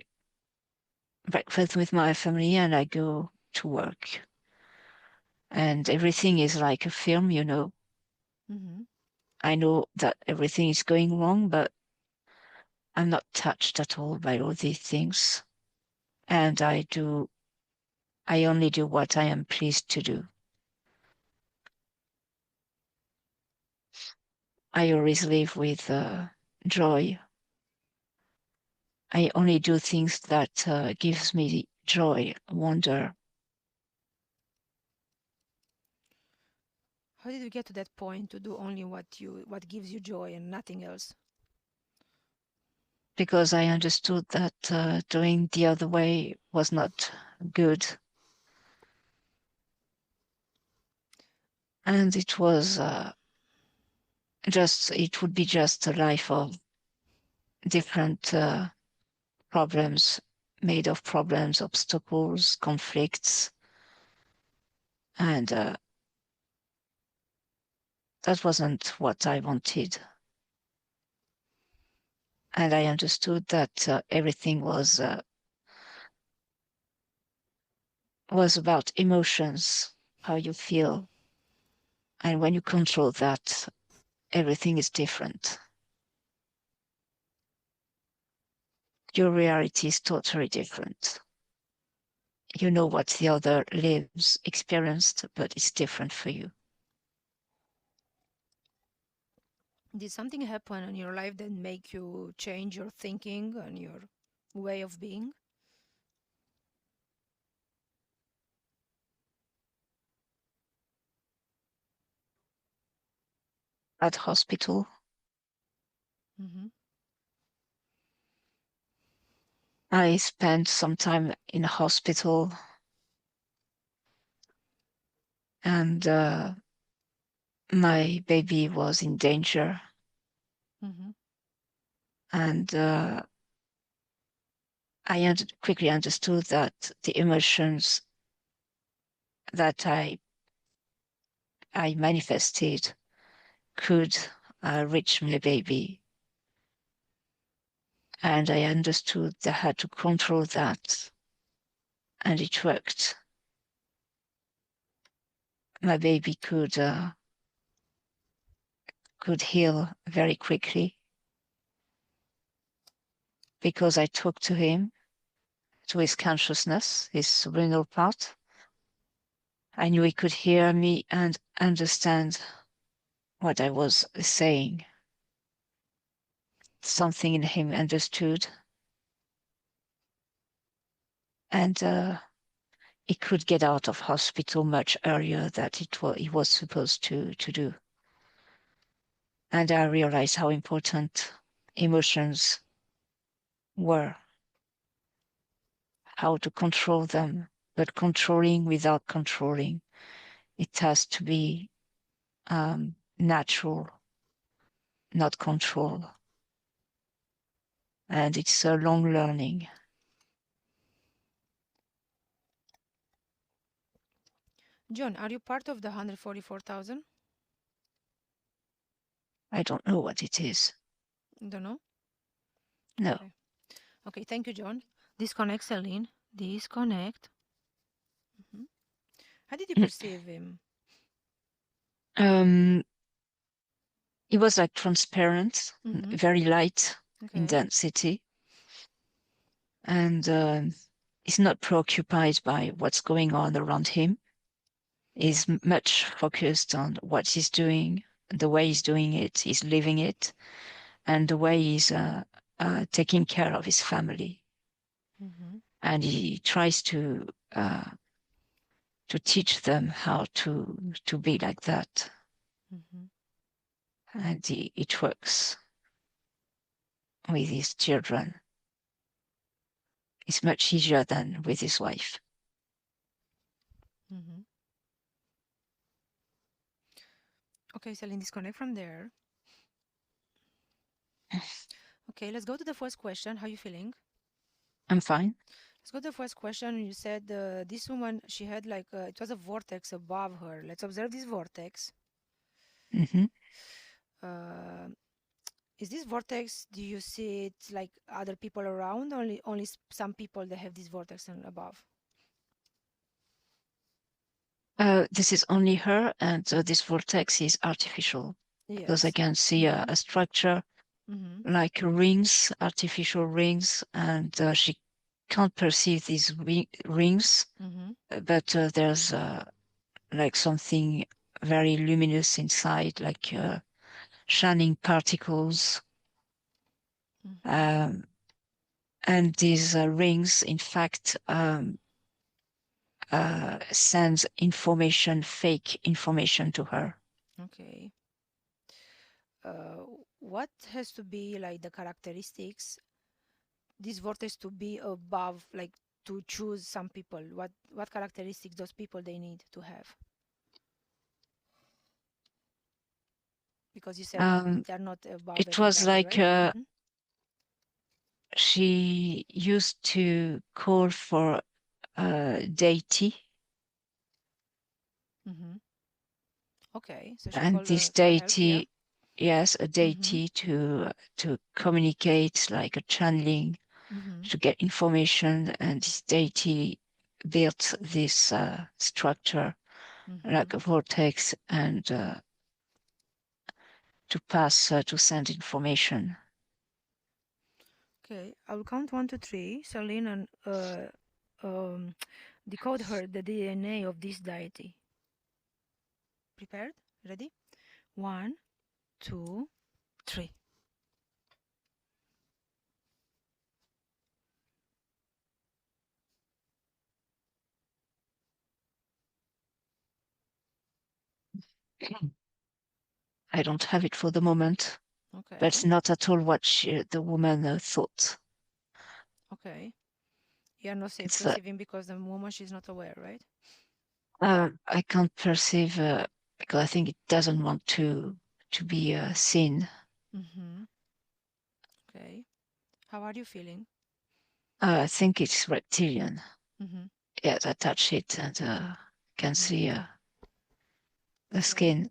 breakfast with my family and I go to work. And everything is like a film, you know. I know that everything is going wrong, but I'm not touched at all by all these things. And I only do what I am pleased to do. I always live with joy. I only do things that gives me joy, wonder. How did you get to that point to do only what gives you joy and nothing else? Because I understood that doing the other way was not good. And it was it would be just a life of different problems, made of problems, obstacles, conflicts. And that wasn't what I wanted. And I understood that everything was about emotions, how you feel. And when you control that, everything is different. Your reality is totally different. You know what the other lives, experienced, but it's different for you. Did something happen in your life that make you change your thinking and your way of being? At hospital, I spent some time in a hospital and my baby was in danger. And I quickly understood that the emotions that I manifested could reach my baby. And I understood that I had to control that. And it worked. My baby could heal very quickly because I talked to him, to his consciousness, his cerebral part. I knew he could hear me and understand what I was saying. Something in him understood. And he could get out of hospital much earlier than he was supposed to do. And I realized how important emotions were, how to control them, but controlling without controlling. It has to be natural, not control. And it's a long learning. John, are you part of the 144,000? I don't know what it is. Don't know. No. Okay. Okay. Thank you, John. Disconnect, Celine. Disconnect. How did you perceive him? It was like transparent, very light in Okay. density. And he's not preoccupied by what's going on around him. He's much focused on what he's doing, the way he's doing it, he's living it, and the way he's taking care of his family. And he tries to teach them how to be like that. And it works with his children. It's much easier than with his wife. Okay, Celine, disconnect from there. Okay, let's go to the first question. How are you feeling? I'm fine. Let's go to the first question. You said this woman, she had like, it was a vortex above her. Let's observe this vortex. Mm-hmm. Is this vortex, do you see it like other people around? Only some people that have this vortex and above? This is only her, and this vortex is artificial because I Yes. can see a structure like rings, artificial rings, and she can't perceive these rings, but there's like something very luminous inside, like shining particles. And these rings, in fact, sends information, fake information to her. Okay. What has to be like the characteristics, this vortex to be above, like to choose some people? What characteristics those people they need to have? Because you said they're not above It was everybody, like right? she used to call for a deity, Okay, so she and called this for help, yeah. deity, yes, a deity to communicate, like a channeling, to get information, and this deity built this structure like a vortex, and to pass to send information. Okay, I will count 1 to 3. Celine and decode her the DNA of this deity. Prepared? Ready? 1, 2, 3. I don't have it for the moment, but it's Okay. not at all what the woman thought. Okay. You're not It's perceiving because the woman she's not aware, right? I can't perceive because I think it doesn't want to be seen. Okay. How are you feeling? I think it's reptilian. Yes, I touch it and can see the Okay. skin.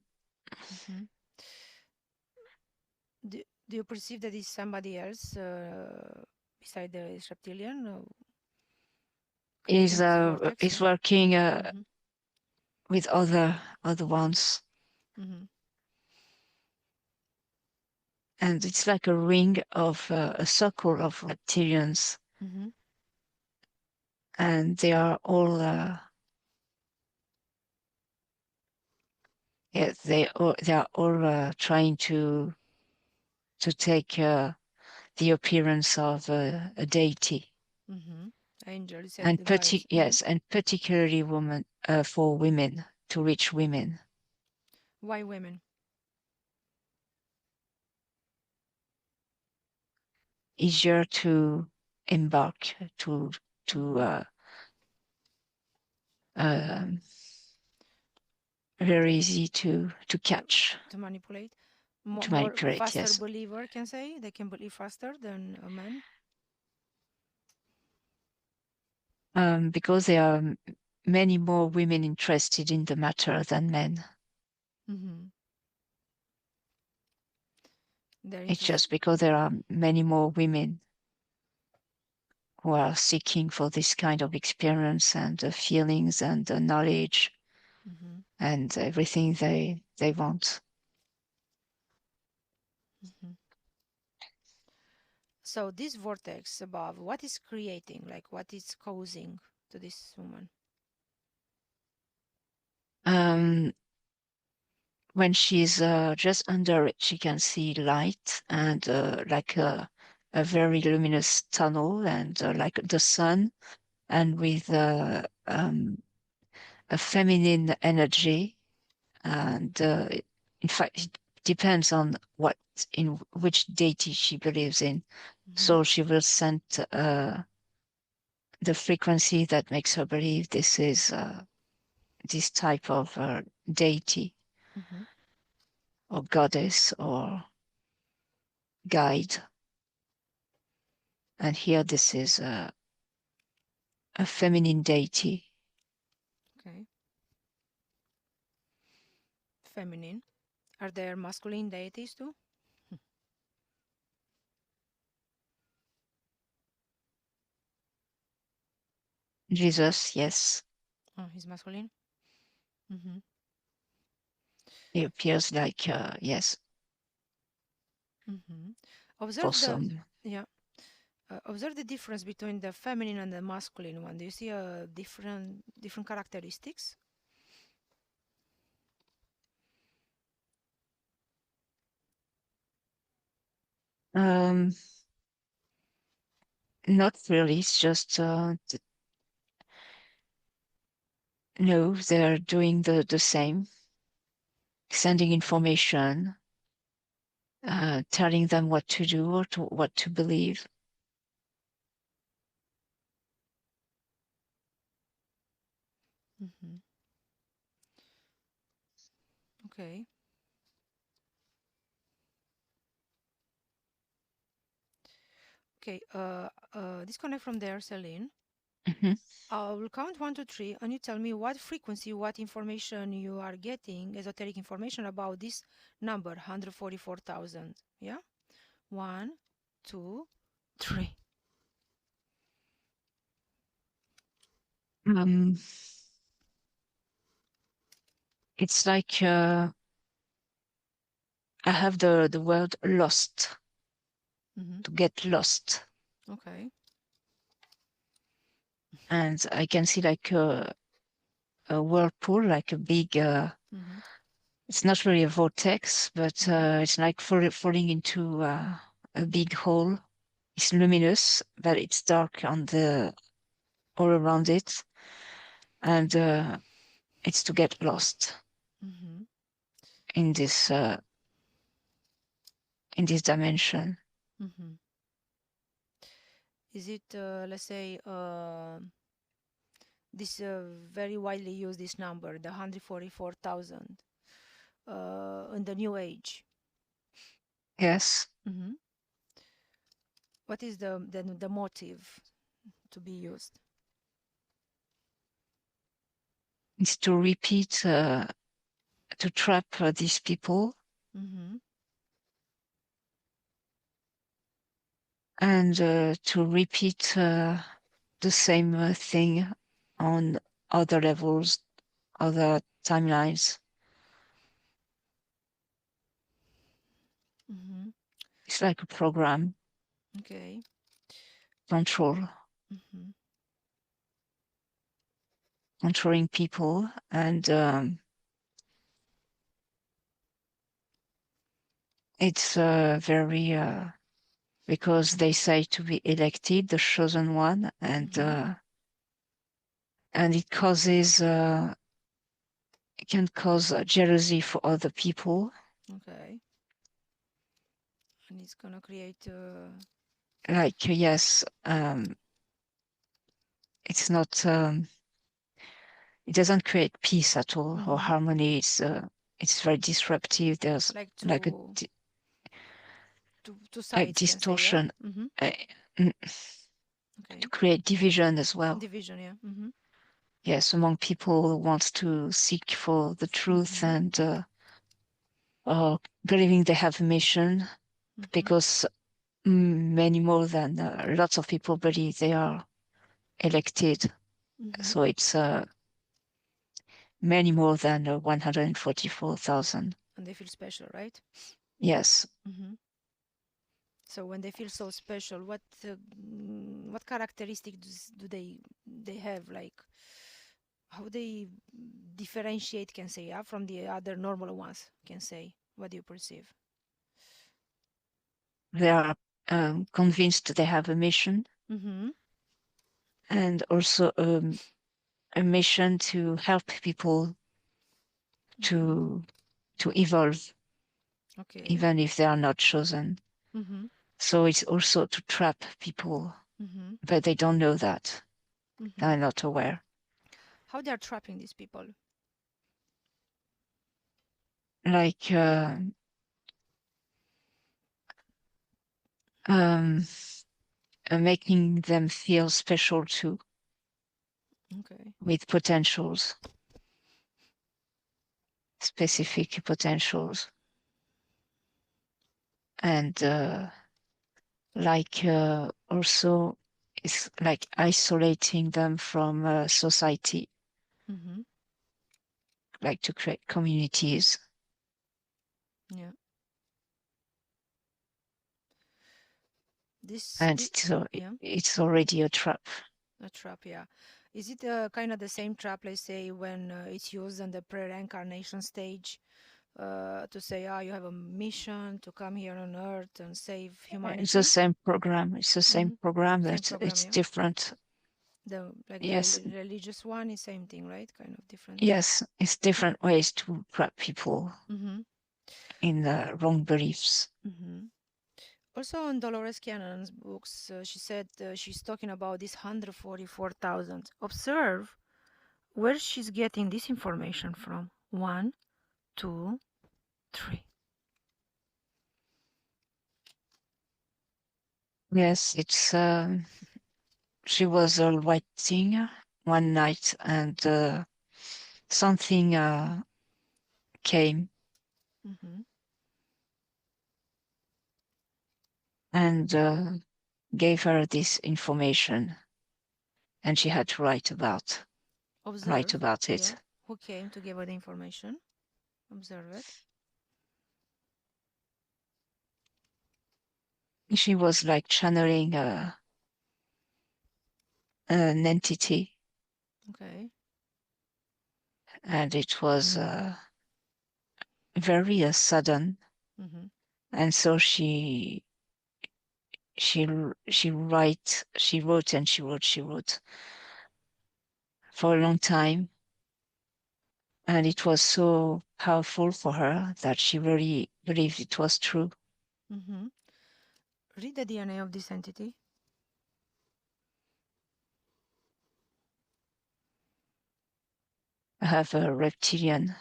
Do you perceive that it's somebody else beside the reptilian creating this vortex? Is Yeah. working with other ones, and it's like a ring of a circle of reptilians, and they are all yeah, they are all trying to take the appearance of a deity, Angel, you said and the guides. yes, and particularly woman for women, to reach women. Why women? Easier to embark to very easy to catch, to manipulate. to More manipulate. faster Yes, believer can say they can believe faster than a man. because there are many more women interested in the matter than men. Mm-hmm. They're It's interested. just because there are many more women who are seeking for this kind of experience and feelings and knowledge Mm-hmm. and everything they want. Mm-hmm. So this vortex above, what is creating? Like what is causing to this woman? Um, when she's just under it, she can see light and like a very luminous tunnel and like the sun, and with a feminine energy. And in fact, it depends on in which deity she believes in. Mm-hmm. So she will send the frequency that makes her believe this is this type of deity Mm-hmm. or goddess or guide. And here this is a feminine deity. Okay. Feminine. Are there masculine deities too? Jesus, yes, Oh, he's masculine. Mm-hmm. he appears like, yes, Mm-hmm. Observe the awesome. yeah. Observe the difference between the feminine and the masculine one. Do you see a different characteristics? Um, Not really, it's just, no, they're doing the same, sending information, telling them what to do or what to believe. Mm-hmm. Okay. Okay. Disconnect from there, Celine. Mhm. I will count one, two, three, and you tell me what frequency, what information you are getting, esoteric information about this number, 144,000. Yeah? One, two, three. Um, it's like I have the word lost, Mm-hmm. to get lost. Okay. And I can see like a whirlpool, like a big, Mm-hmm. it's not really a vortex, but Mm-hmm. it's like falling into a big hole. It's luminous, but it's dark on the all around it. And it's to get lost Mm-hmm. in this dimension. Mm-hmm. Is it, let's say, this very widely used this number, the 144,000, in the new age? Yes, Mm-hmm. What is the motive to be used? it's to repeat, to trap these people Mm-hmm. and to repeat the same thing on other levels, other timelines. Mm-hmm. It's like a program, Okay. control, Mm-hmm. controlling people. And it's very, because they say to be elected, the chosen one, Mm-hmm. and it causes, it can cause jealousy for other people. Okay. And it's gonna create. Like, yes, it's not, it doesn't create peace at all or harmony. It's very disruptive. There's Like like a two sides, can say, yeah. distortion uh, mm, Okay. to create division as well. Division, yeah. Yes, among people who wants to seek for the truth and believing they have a mission, because many more than lots of people believe they are elected. So it's many more than 144,000. And they feel special, right? Yes. So when they feel so special, what characteristics do they have? Like how they differentiate, can say, yeah, from the other normal ones, can say. What do you perceive? They are convinced they have a mission and also a mission to help people to evolve, Okay. even if they are not chosen. So it's also to trap people, but they don't know that. They're not aware. How they are trapping these people? Like making them feel special too, Okay. with potentials, specific potentials, and like also it's like isolating them from society, like to create communities. Yeah. And Yeah, it's already a trap. a trap. Yeah. Is it kind of the same trap, let's say, when it's used in the pre-reincarnation stage, to say, ah, you have a mission to come here on Earth and save It's the humanity? same program. It's the same program, Same but program, it's yeah. different. The Yes, religious one is same thing, right? Kind of different. yes, it's different ways to trap people in the wrong beliefs. Also, on Dolores Cannon's books, she said she's talking about this 144,000. Observe where she's getting this information from. 1, 2, 3. Yes, it's she was writing one night and something came and gave her this information, and she had to write about Observe, yeah. it. Who came to give her the information? Observe it. She was like channeling an entity, Okay. and it was very sudden. And so she wrote and she wrote for a long time, and it was so powerful for her that she really believed it was true. Read the DNA of this entity. I have a reptilian,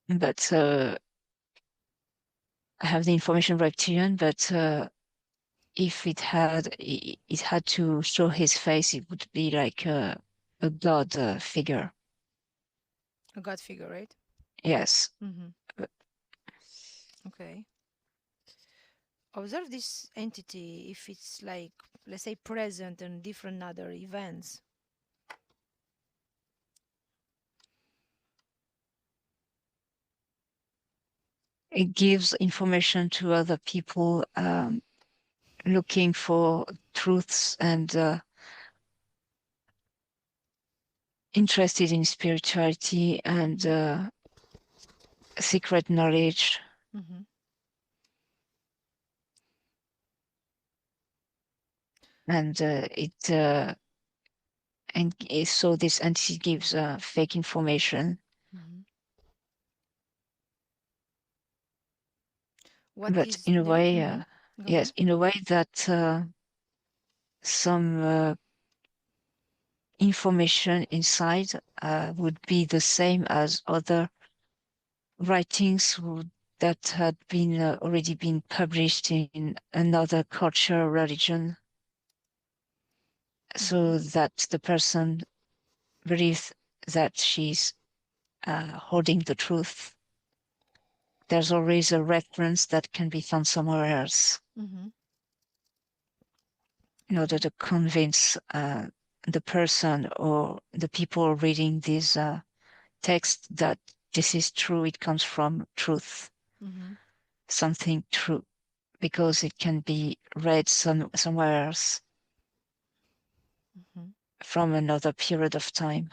but I have the information reptilian, but if it had to show his face, it would be like a god figure. A God figure, right? Yes. Okay. Observe this entity if it's like, let's say, present in different other events. It gives information to other people looking for truths and interested in spirituality and secret knowledge. And so this entity gives fake information. What But is in a yeah? way, Go yes, ahead. in a way that some information inside would be the same as other writings that had been already been published in another culture, religion, so that the person believes that she's holding the truth. There's always a reference that can be found somewhere else in order to convince the person or the people reading this text that this is true, it comes from truth, something true, because it can be read somewhere else from another period of time.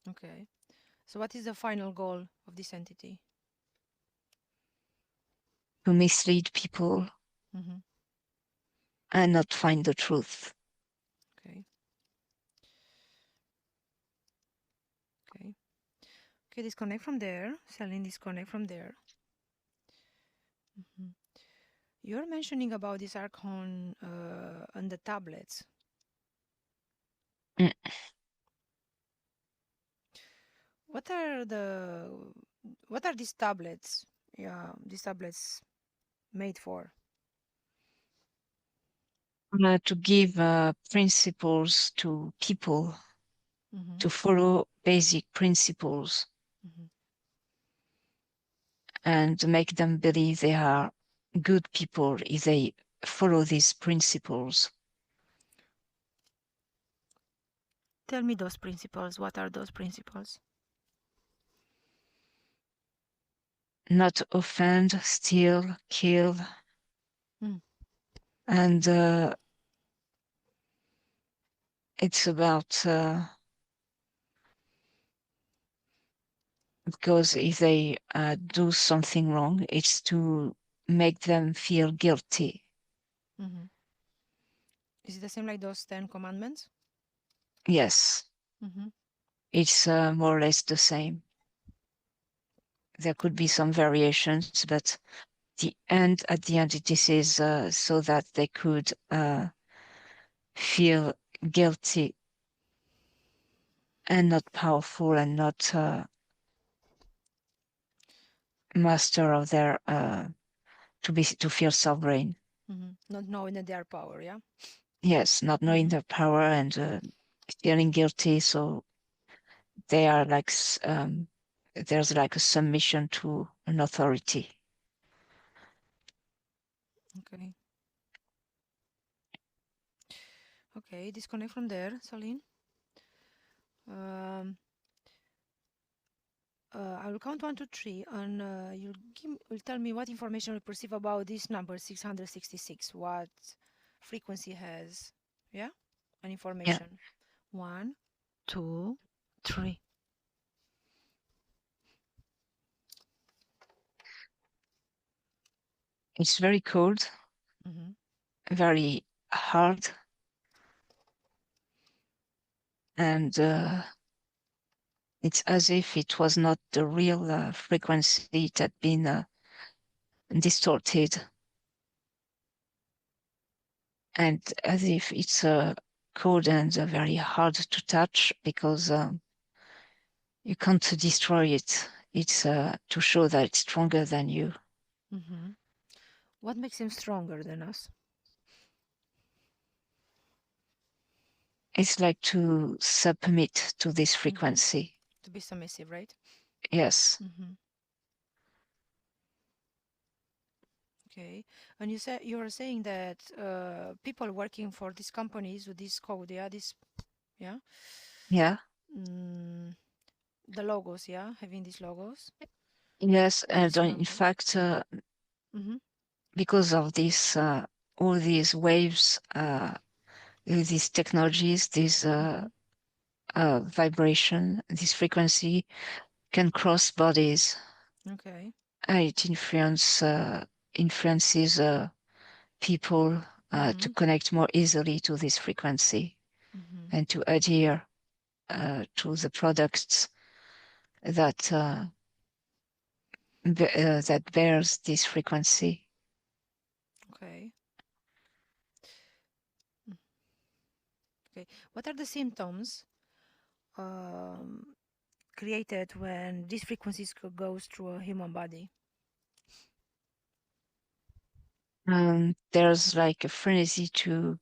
Okay. So what is the final goal of this entity? To mislead people and not find the truth. Okay. Okay. Okay, disconnect from there. Celine, disconnect from there. You're mentioning about this Archon on the tablets. What are these tablets? Yeah, these tablets made for? To give principles to people, to follow basic principles, and make them believe they are good people if they follow these principles. Tell me those principles. What are those principles? Not offend, steal, kill, and it's about because if they do something wrong, it's to make them feel guilty. Is it the same like those 10 commandments? Yes. It's more or less the same. There could be some variations, but at the end, this is so that they could feel guilty and not powerful and not master of their to feel sovereign. Not knowing that they are power, yeah? Yes, not knowing their power and feeling guilty, so they are like there's like a submission to an authority. Okay. Okay, disconnect from there, Celine. I will count 1, 2, 3, and you'll tell me what information you perceive about this number 666. What frequency has? Yeah, an information. Yeah. 1, 2, 3. It's very cold, very hard, and it's as if it was not the real frequency. It had been distorted, and as if it's cold and very hard to touch because you can't destroy it. It's to show that it's stronger than you. What makes him stronger than us? It's like to submit to this frequency. To be submissive, right? Yes. Okay, and you're saying that people working for these companies with this code, yeah, Yeah. The logos, yeah, having these logos. Yes, and in fact, because of this, all these waves, these technologies, this vibration, this frequency can cross bodies. Okay. It influences people to connect more easily to this frequency and to adhere to the products that that bears this frequency. Okay. Okay. What are the symptoms created when these frequencies goes through a human body? There's like a frenzy to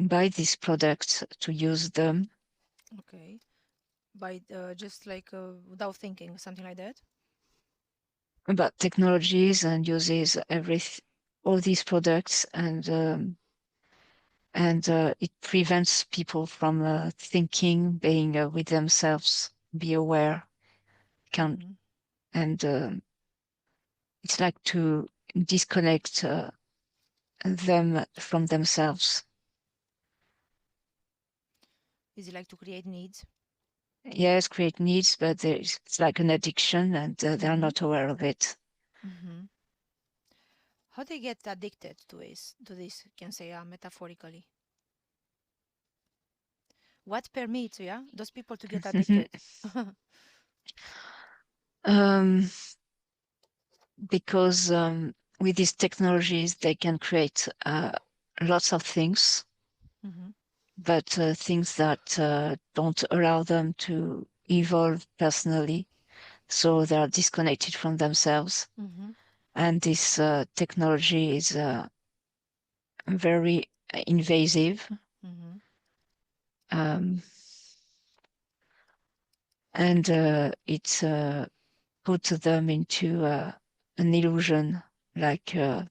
buy these products, to use them. Okay. By just like without thinking, something like that? About technologies and uses all these products, and it prevents people from thinking, being with themselves, be aware, can Mm-hmm. and it's like to disconnect them from themselves. Is it like to create needs? Yes, create needs, but it's like an addiction, and they're Mm-hmm. not aware of it. Mm-hmm. How they get addicted to this, can say metaphorically. What permits, yeah, those people to get addicted? um, because with these technologies, they can create lots of things, Mm-hmm. but things that don't allow them to evolve personally. So they are disconnected from themselves. Mm-hmm. And this technology is very invasive. Mm-hmm. Um, and it puts them into an illusion, like a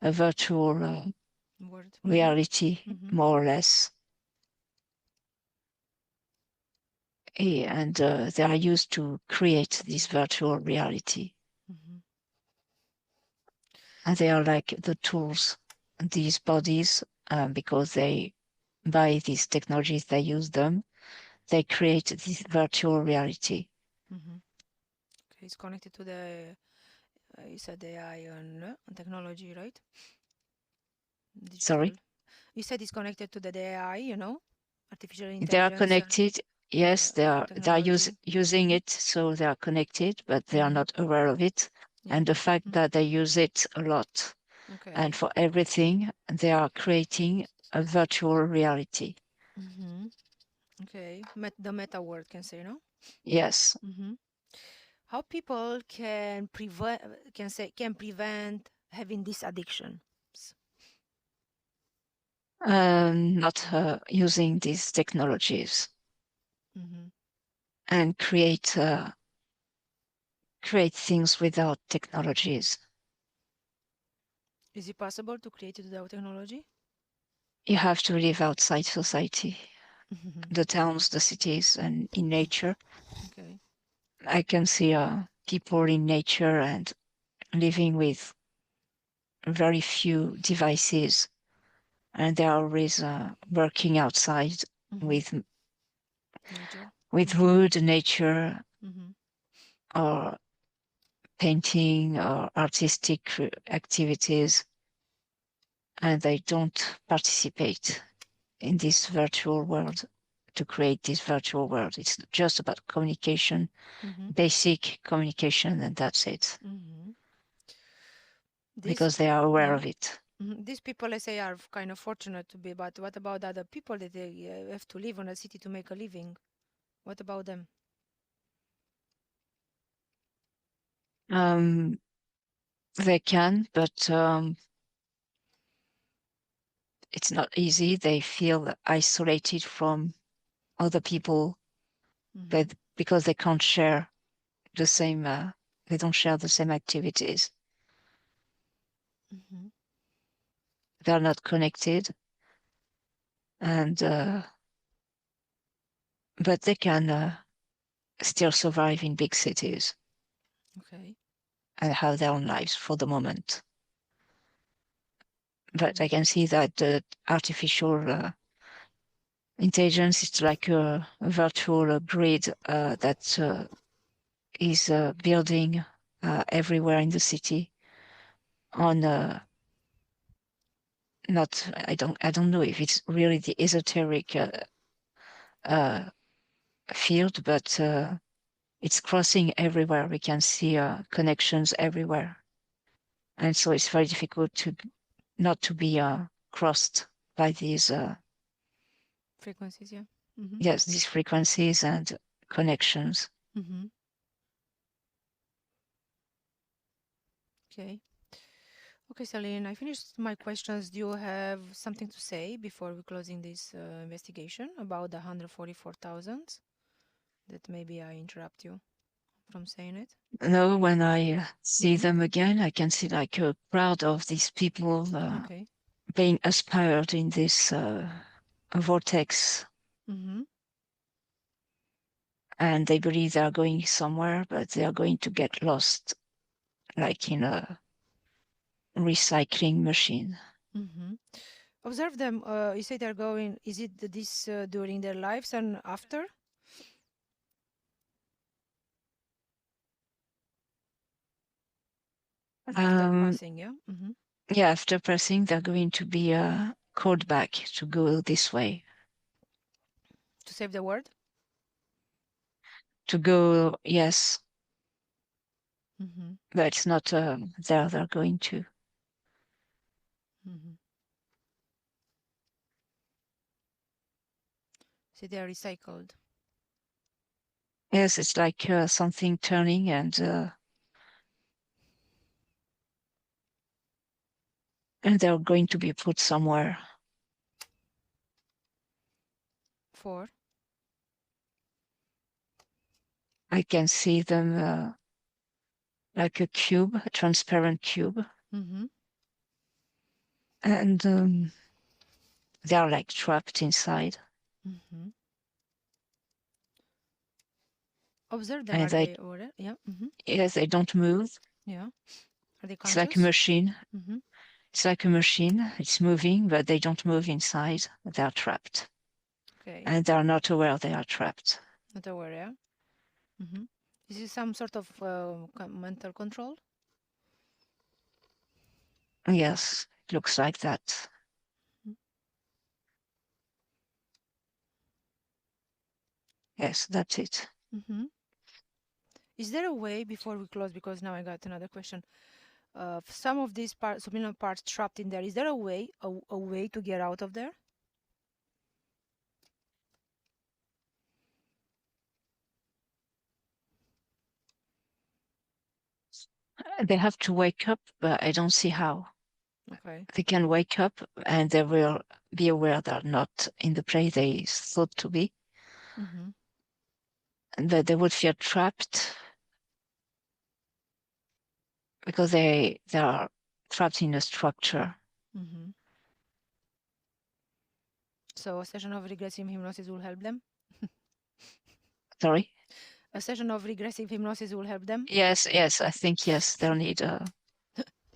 virtual Word. Mm-hmm. reality, Mm-hmm. more or less. And they are used to create this virtual reality. Mm-hmm. And they are like the tools, these bodies, because they, by these technologies, they use them, they create this virtual reality. Mm-hmm. Okay, it's connected to the you said AI and technology, right? Digital. Sorry, You said it's connected to the AI, artificial they are intelligence and connected. Yes, they are technology. using Mm-hmm. it, so they are connected, but they are Mm-hmm. not aware of it. Yeah. And the fact Mm-hmm. that they use it a lot and Okay. for everything, they are creating a virtual reality. Mm-hmm. Okay. The meta word can say, no? Yes, Mm-hmm. How people can prevent having this addiction? not using these technologies, Mm-hmm. and create things without technologies. Is it possible to create it without technology? You have to live outside society, Mm-hmm. the towns, the cities, and in nature. Okay. I can see people in nature and living with very few devices, and they're always working outside Mm-hmm. with Nature. with Mm-hmm. wood, nature, Mm-hmm. or painting or artistic activities, and they don't participate in this virtual world, to create this virtual world. It's just about communication, Mm-hmm. basic communication, and that's it, Mm-hmm. This, because they are aware yeah. of it. These people, let's say, are kind of fortunate to be, but what about other people that they have to live in a city to make a living? What about them? Um, they can, but it's not easy. They feel isolated from other people, Mm-hmm. but because they can't share the same, they don't share the same activities. Mm-hmm. They're not connected, and but they can still survive in big cities Okay. and have their own lives for the moment. But I Mm. can see that the artificial intelligence is like a virtual grid that is building everywhere in the city on not I don't know if it's really the esoteric uh, field, but it's crossing everywhere. We can see connections everywhere, and so it's very difficult to not to be crossed by these frequencies, yeah. Mm-hmm. Yes, these frequencies and connections. Mm-hmm. Okay. Okay, Celine, I finished my questions. Do you have something to say before we closing this investigation about the 144,000? That maybe I interrupt you from saying it. No, when I see them again, I can see like a crowd of these people Okay. being aspired in this vortex, Mm-hmm. and they believe they are going somewhere, but they are going to get lost, like in a recycling machine. Mm-hmm. Observe them. You say they're going. Is it this during their lives and after? After Um, passing, yeah. Mm-hmm. yeah, after pressing, they're going to be called back to go this way. To save the world. To go, yes, Mm-hmm. but it's not there they're going to. Mm-hmm. So they are recycled. Yes, it's like something turning and they're going to be put somewhere. For. I can see them like a cube, a transparent cube, Mm-hmm. and they are like trapped inside. Mm-hmm. Observe them. And Are they, they over there? Yeah. Mm-hmm. yes, they don't move. Yeah. Are they It's like a conscious? machine. Mm-hmm. It's like a machine. It's moving, but they don't move inside. They're trapped, Okay. and they're not aware they are trapped. Not aware, yeah. Mm-hmm. Is this some sort of mental control? Yes, it looks like that. Yes, that's it. Mm-hmm. Is there a way before we close? Because now I got another question. Some of these parts, subliminal parts trapped in there. Is there a way to get out of there? They have to wake up, but I don't see how. Okay. They can wake up and they will be aware they're not in the place they thought to be, Mm-hmm. and that they would feel trapped because they are trapped in a structure. Mm-hmm. So a session of regressive hypnosis will help them. Sorry? A session of regressive hypnosis will help them. Yes, yes, I think yes, they'll need a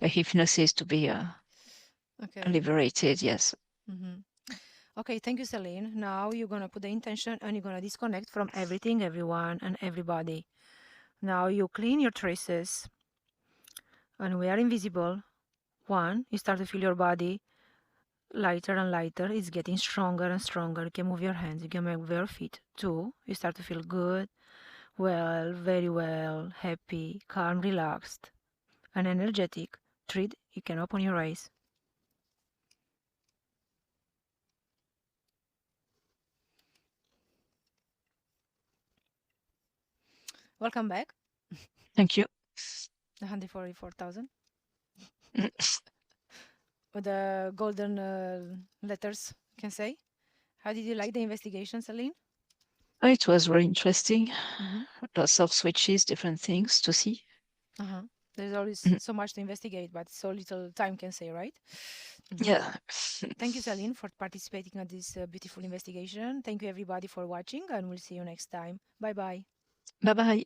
hypnosis to be Okay. liberated, yes. Mm-hmm. Okay, thank you, Celine. Now you're gonna put the intention and you're gonna disconnect from everything, everyone, and everybody. Now you clean your traces and we are invisible. One, you start to feel your body lighter and lighter. It's getting stronger and stronger. You can move your hands, you can move your feet. Two, you start to feel good, well, very well, happy, calm, relaxed, and energetic. Three, you can open your eyes. Welcome back. Thank you. The 144,000 with the golden letters, you can say. How did you like the investigation, Celine? It was very interesting. Mm-hmm. Lots of switches, different things to see. Uh-huh. There's always Mhm. so much to investigate, but so little time can say, right? Mm-hmm. Yeah. Thank you, Celine, for participating in this beautiful investigation. Thank you, everybody, for watching, and we'll see you next time. Bye bye. Bye bye.